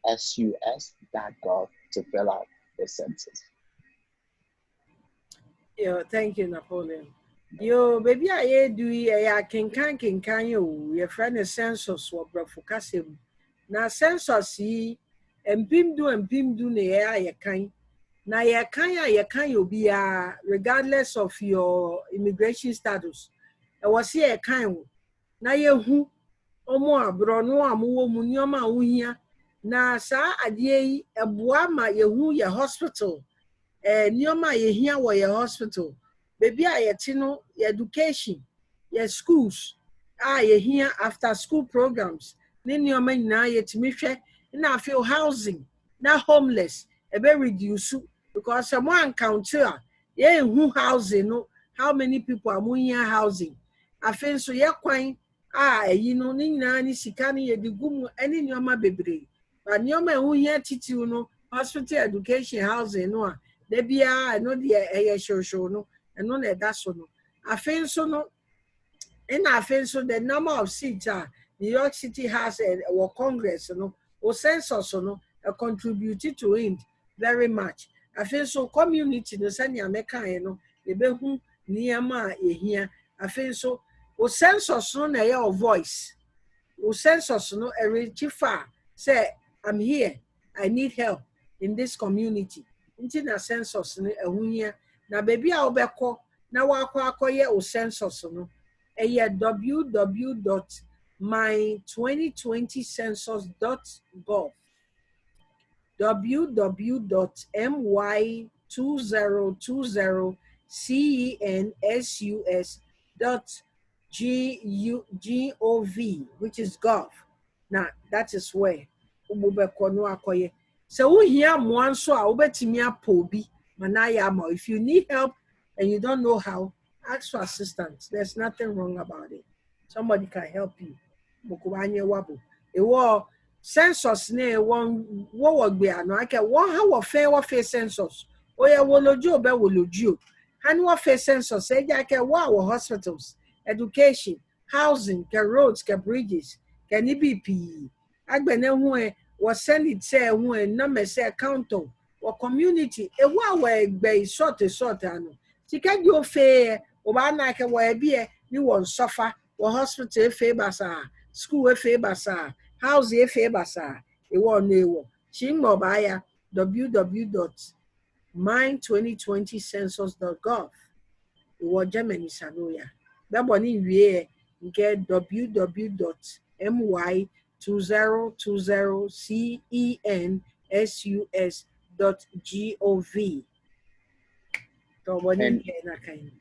CENSUS.gov to fill out the census. Yo, thank you, Napoleon. Yo, baby, I do I can yo. Your friend is census or brofocassim. na census yi mpim du na yɛkan na yɛkan a yɛkan obiara regardless of your immigration status ɛwɔ sɛ yɛkan wo na yɛhu ɔmo aborɔno a mowɔ mu nneɛma a wohia na saa adeɛ yi ɛboa ma yɛhu yɛ hospital nneɛma a yɛhia wɔ yɛ hospital baabi a yɛte no yɛ education yɛ schools a yɛhia after school programs ne nneɛma nyinaa yɛtumi hwɛ na afei housing na homeless ɛbɛ reduce because mo ancounte a yɛnhu housing no how many people a mohia housing afei nso yɛ kwan a ɛyi no ne nyinaa ne sika no yɛde gu mu ɛne nneɛma bebree ba nneɛma a ɛho hia titiw no hospital education housing no a da biara ɛno deɛ ɛyɛ hyewhyew no ɛno na ɛda so no afei nso no ɛna afei nso the number of seats a New York City has wɔ Congress no o census no contributed to it very much afei nso community no sɛnea mɛkaeɛ no yɛbɛhu nneɛma a yɛhia afei nso o census no na ɛyɛ o voice o census no ɛrekyi fa sɛ I'm here I need help in this community nti na census no ɛho hia na baabi a wobɛkɔ na wakɔ akɔyɛ o census no ɛyɛ www.my2020census.gov www.my2020census.gov which is gov now that is where wobɛkɔ no akɔyɛ sɛ wohia mmoa nso a wobɛtumi apɔ obi ma na ayɛ ama if you need help and you don't know how ask for assistance. There's nothing wrong about it. Somebody can help you. Census ne one what be no I can one how of fair census. Oh yeah, wologio be wologio. And what fair census say I can wow hospitals, education, housing, can roads, can bridges, can it be P. Agbene was send it say when number say account or community a wow be sort ano. Sika jo fair oba na ke wa bia ni won suffer wo hospital fe basa school fe basa house fe basa e won no e wo chimmo ba ya www.mind2020census.gov e wo Germany sanoya da boni wie nke www.my2020census.gov to boni na kind.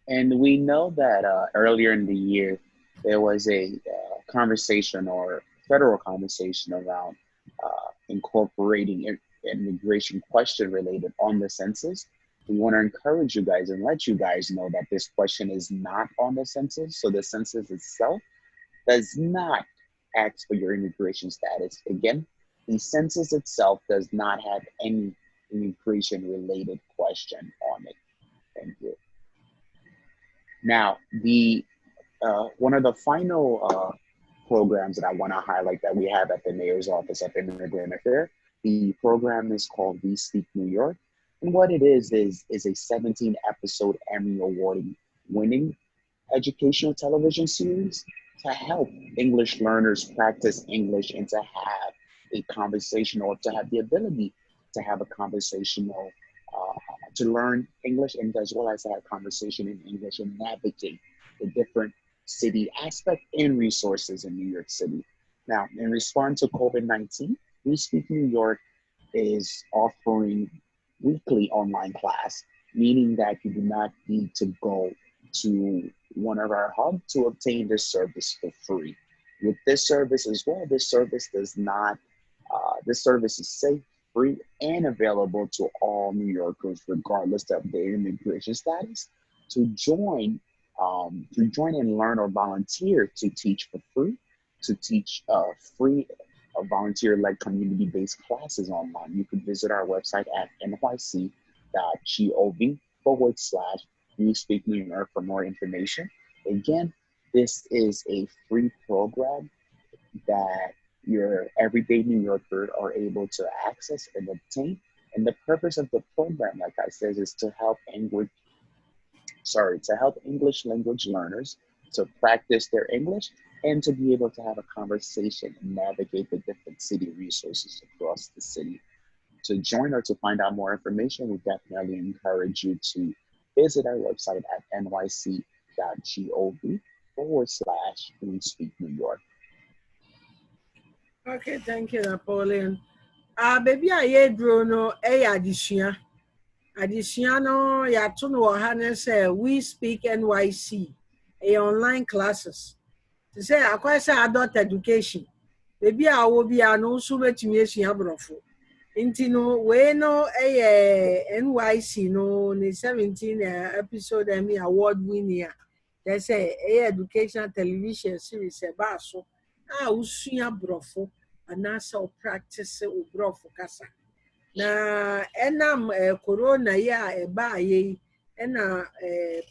And we know that earlier in the year, there was a conversation or federal conversation around incorporating immigration question related on the census. We want to encourage you guys and let you guys know that this question is not on the census. So the census itself does not ask for your immigration status. Again, the census itself does not have any immigration related question on it. Thank you. Now, the one of the final programs that I want to highlight that we have at the Mayor's Office of Immigrant Affairs, the program is called We Speak New York. And what it is a 17-episode Emmy Award winning educational television series to help English learners practice English and to have a conversation or to have the ability to have a conversational to learn English and as well as to have conversation in English and navigate the different city aspect and resources in New York City. Now, in response to COVID-19, We Speak New York is offering weekly online class, meaning that you do not need to go to one of our hubs to obtain this service for free. With this service as well, this service does not, this service is safe, free, and available to all New Yorkers, regardless of their immigration status, to join and learn or volunteer to teach for free, to teach free volunteer-led community-based classes online. You can visit our website at nyc.gov/We Speak New York for more information. Again, this is a free program that your everyday New Yorker are able to access and obtain. And the purpose of the program, like I said, is to help English language learners to practice their English and to be able to have a conversation and navigate the different city resources across the city. To join or to find out more information, we definitely encourage you to visit our website at nyc.gov/We Speak New York. Okay, thank you, Napoleon. Baby, I hear no, addition. Addition, no, ya to no, say We Speak NYC, online classes. To say, I quite say adult education. Baby, I will be an also to me, she abrofo. Inti no, we no, NYC, no, the 17 episode, award winner. They say, educational television series, so. Usua brɔfo anaasɛ practice wo brɔfo kasa na ɛnam corona yi a ɛbaa yi ɛna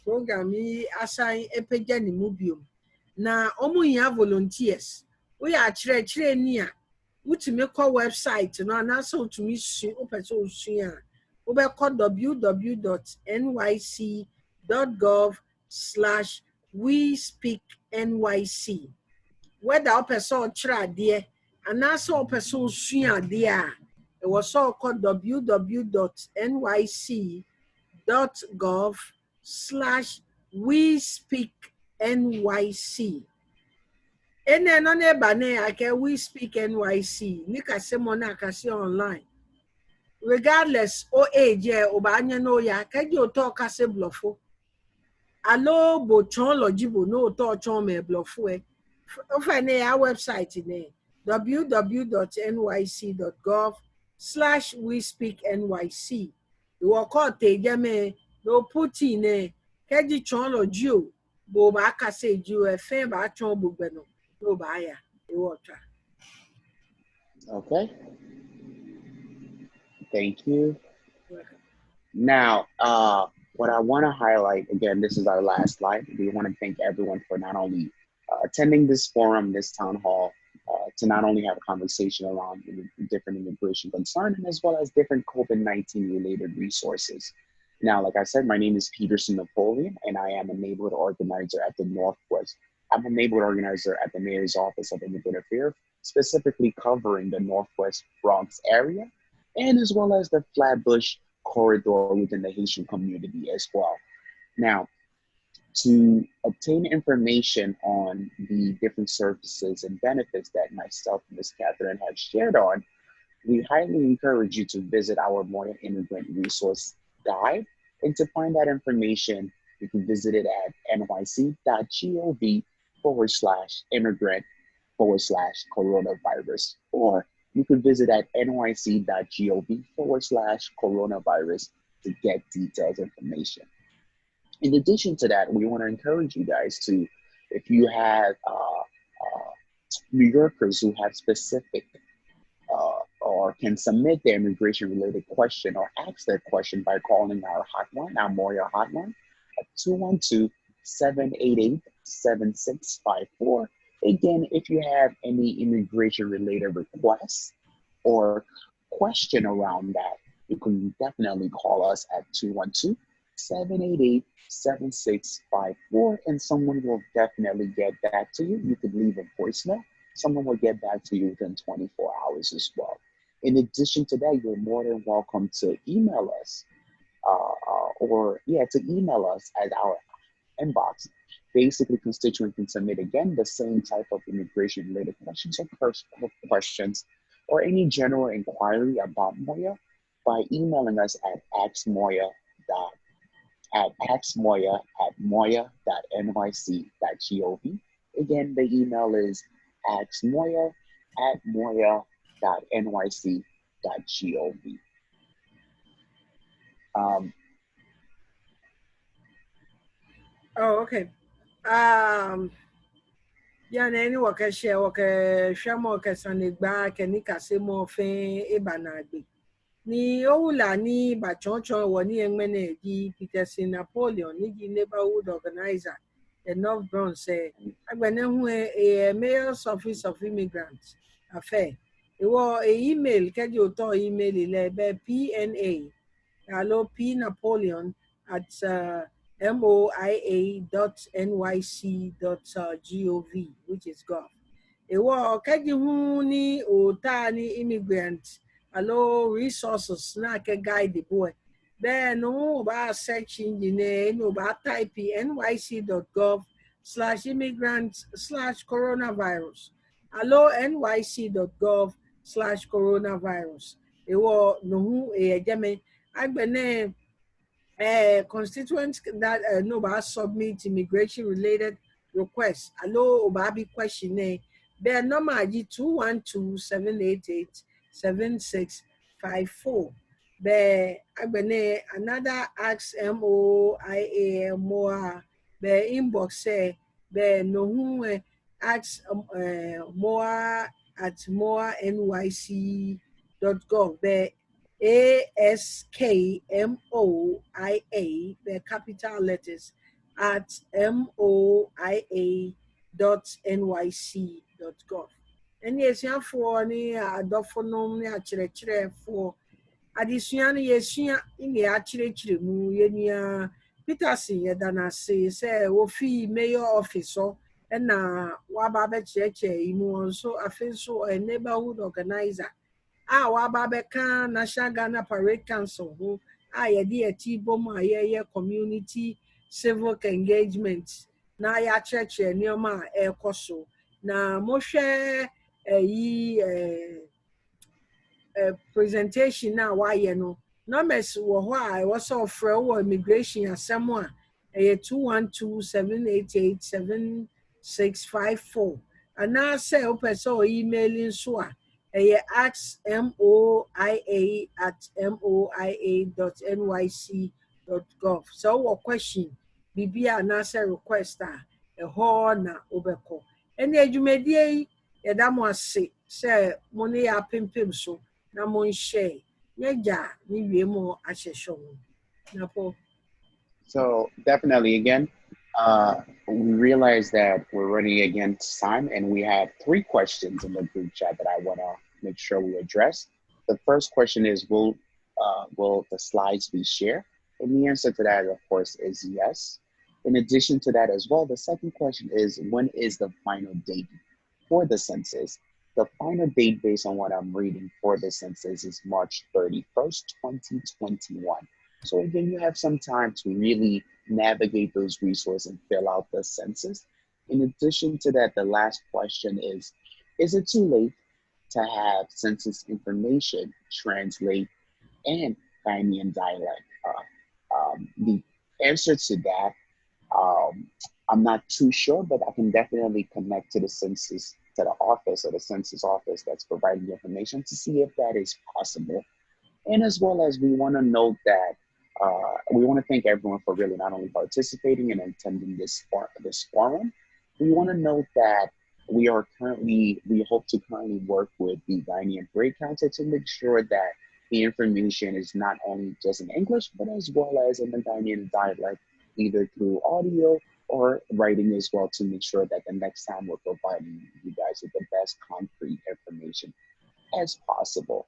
program yi asan ɛpagya ne mu biom na ɔmo hia volunteers woyɛ akyerɛkyerɛni a wotumi kɔ website no anaasɛ wotumi wopɛ sɛ wosua a wobɛkɔ www.nyc.gov/we-speak-nyc whether wopɛ sɛ ɔkyerɛ adeɛ anaasɛ wopɛ sɛ osua adeɛ a ɛwɔ sɛ ɔkɔ www.nyc.gov/we-speak-nyc ɛnɛ no ne ba ne akɛ we speak nyc ne kasɛm no akasɛ online regardless o age ɔbaanyɛ no yɛ akɛgye ɔtɔ kasɛ blɔfo alo bo chon logibo no to chon me blofue ofane our website ne www.nyc.gov/we-speak-nyc you call te game no put in keji chon logio bo ba ka se ju e fe ba chon gbogbo no ba ya e water. Okay. Thank you. Now, what I want to highlight again, this is our last slide. We want to thank everyone for not only attending this forum, this town hall, to not only have a conversation around different immigration concerns, as well as different COVID-19 related resources. Now, like I said, my name is Peterson Napoleon, and I am a neighborhood organizer at the Northwest. I'm a neighborhood organizer at the Mayor's Office of Immigrant Affairs, specifically covering the Northwest Bronx area, and as well as the Flatbush corridor within the Haitian community as well. Now, to obtain information on the different services and benefits that myself and Ms. Catherine have shared on, we highly encourage you to visit our Moya Immigrant Resource Guide. And to find that information, you can visit it at nyc.gov/immigrant/coronavirus, or you can visit at nyc.gov/coronavirus to get detailed information. In addition to that, we want to encourage you guys to, if you have New Yorkers who have specific or can submit their immigration related question or ask that question by calling our hotline, our Moya hotline at 212-788-7654. Again, if you have any immigration related requests or question around that, you can definitely call us at 212-788-7654, and someone will definitely get back to you. You could leave a voicemail. Someone will get back to you within 24 hours as well. In addition to that, you're more than welcome to email us to email us at our inbox. Basically, constituents can submit again the same type of immigration related questions or personal questions or any general inquiry about Moya by emailing us at axmoya@moya.nyc.gov. Again, the email is axmoya@moya.nyc.gov. Okay. Ya na any waka share waka shamo ka sanigba kenika semo fe ebanagbe. Ni oula ni ba chonchon wo ni enmene di Peterson Napoleon ni di neighborhood organizer the North Bronx agbene hu Mayor's Office of Immigrants affair. Ewo email keji oto email ile be PNA hello P Napoleon at moia.nyc.gov, which is gov. Ewo kaji hu ni ota ni immigrant alo resources na ke guide boy. Then no ba search engine no ba type nyc.gov/immigrant/coronavirus. Alo nyc.gov/coronavirus. Ewo no hu e jame agbene constituents that no ba submit immigration related requests. Allo obabi questionnaire. Their number is 212-788-7654. The agbene another ask MOIA more the inbox say the no who ask more at more nyc.gov. The ASKMOIA, the capital letters, at moia.nyc.gov. Ɛne asuafoɔ ne adɔfonom ne akyerɛkyerɛfoɔ adesua no yɛsua ne yɛakyerɛkyerɛ mu yɛnua Peterson yɛda no ase sɛ wɔfii mayor office hɔ ɛna waba abɛkyerɛkyerɛ yi mu nso afei nso neighborhood organizer a waba abɛka National Ghana Parade Council ho a yɛde yɛti bom a yɛyɛ community civic engagement na yɛakyerɛkyerɛ nneɛma a ɛrekɔ so na mohwɛ presentation a wayɛ no numbers wɔ hɔ a ɛwɔ sɛ ɔfrɛ wɔ immigration asɛm a ɛyɛ 212-788-7654 anaasɛ wopɛ sɛ email nso a ask moia@moia.nyc.gov. So wɔ question biribi a anaasɛ request a ɛhɔ na wobɛkɔ. Ɛne adwumadie yi yɛda mo ase sɛ mo ne yɛ apempem so na mo nhyɛ yɛgya ne wie mu ahyehyɛ ho. Napo. So definitely, again, we realize that we're running against time, and we have 3 questions in the group chat that I want to make sure we address. The first question is, will the slides be shared? And the answer to that, of course, is yes. In addition to that as well, the second question is, when is the final date for the census? The final date, based on what I'm reading, for the census is March 31st, 2021. So again, you have some time to really navigate those resources and fill out the census. In addition to that, the last question is it too late to have census information translate and Ghanaian dialect? The answer to that, I'm not too sure, but I can definitely connect to the census, to the office or the census office that's providing the information to see if that is possible. And as well as we want to note that we want to thank everyone for really not only participating and attending this forum. We want to note that we hope to currently work with the Ghanaian Parade Council to make sure that the information is not only just in English, but as well as in the Ghanaian dialect, either through audio or writing as well, to make sure that the next time we're providing you guys with the best concrete information as possible.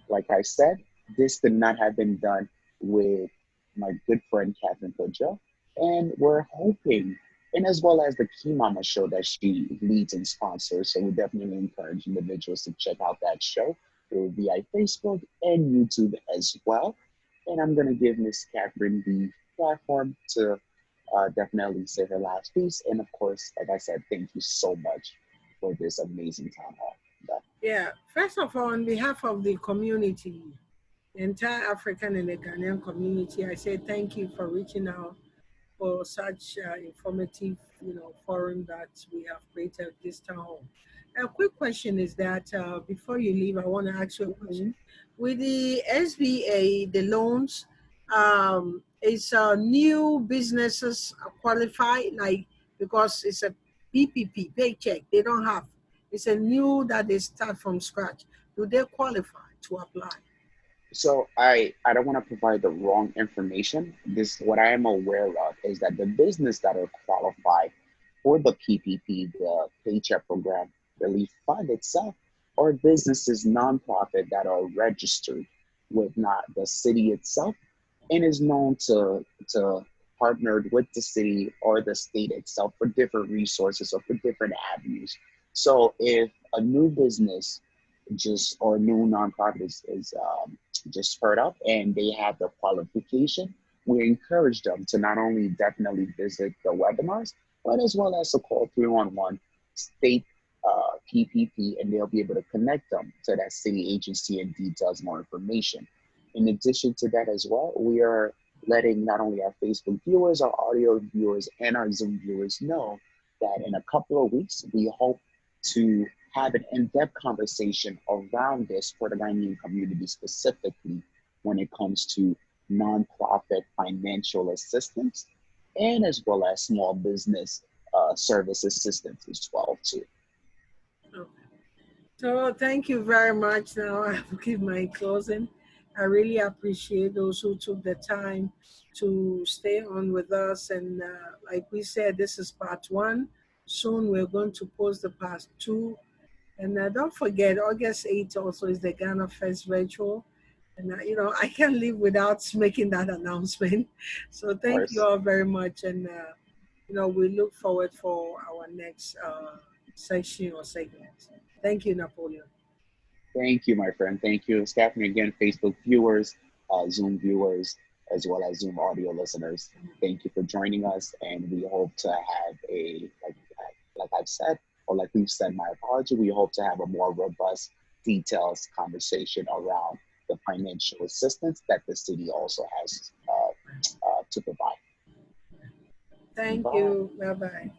Like I said, this could not have been done with my good friend Catherine Kojo, and we're hoping, and as well as the Key Mama show that she leads and sponsors. So we definitely encourage individuals to check out that show through via Facebook and YouTube as well. And I'm going to give Miss Catherine the platform to definitely say her last piece. And of course, like I said, thank you so much for this amazing town hall. Yeah, first of all, on behalf of the community, the entire African and the Ghanaian community, I say thank you for reaching out for such informative, forum that we have created this town hall. A quick question is that before you leave, I want to ask you a question. With the SBA, the loans, is new businesses qualify, like, because it's a PPP, paycheck, they don't have. It's a new that they start from scratch. Do they qualify to apply? So I don't want to provide the wrong information. This, what I am aware of is that the business that are qualified for the PPP, the Paycheck Program Relief Fund itself, are businesses nonprofit that are registered with not the city itself and is known to partnered with the city or the state itself for different resources or for different avenues. So if a new business just or a new nonprofit is just spurred up and they have the qualification, we encourage them to not only definitely visit the webinars, but as well as a call 311 state PPP, and they'll be able to connect them to that city agency and details more information. In addition to that as well, we are letting not only our Facebook viewers, our audio viewers, and our Zoom viewers know that in a couple of weeks, we hope to have an in-depth conversation around this for the Ghanaian community specifically when it comes to nonprofit financial assistance and as well as small business service assistance as well too. So thank you very much. Now I have to give my closing. I really appreciate those who took the time to stay on with us. And like we said, this is part one. Soon we're going to post the part two. And don't forget, August 8th also is the Ghana Fest virtual. And I can't live without making that announcement. So Of thank you course. all very much. And we look forward for our next section or segment. Thank you, Napoleon. Thank you, my friend. Thank you. Stephanie, again, Facebook viewers, Zoom viewers, as well as Zoom audio listeners. Thank you for joining us, and we hope to have like I've said, or like we've said, my apology, we hope to have a more robust, detailed conversation around the financial assistance that the city also has to provide. Thank Bye. you. Bye bye.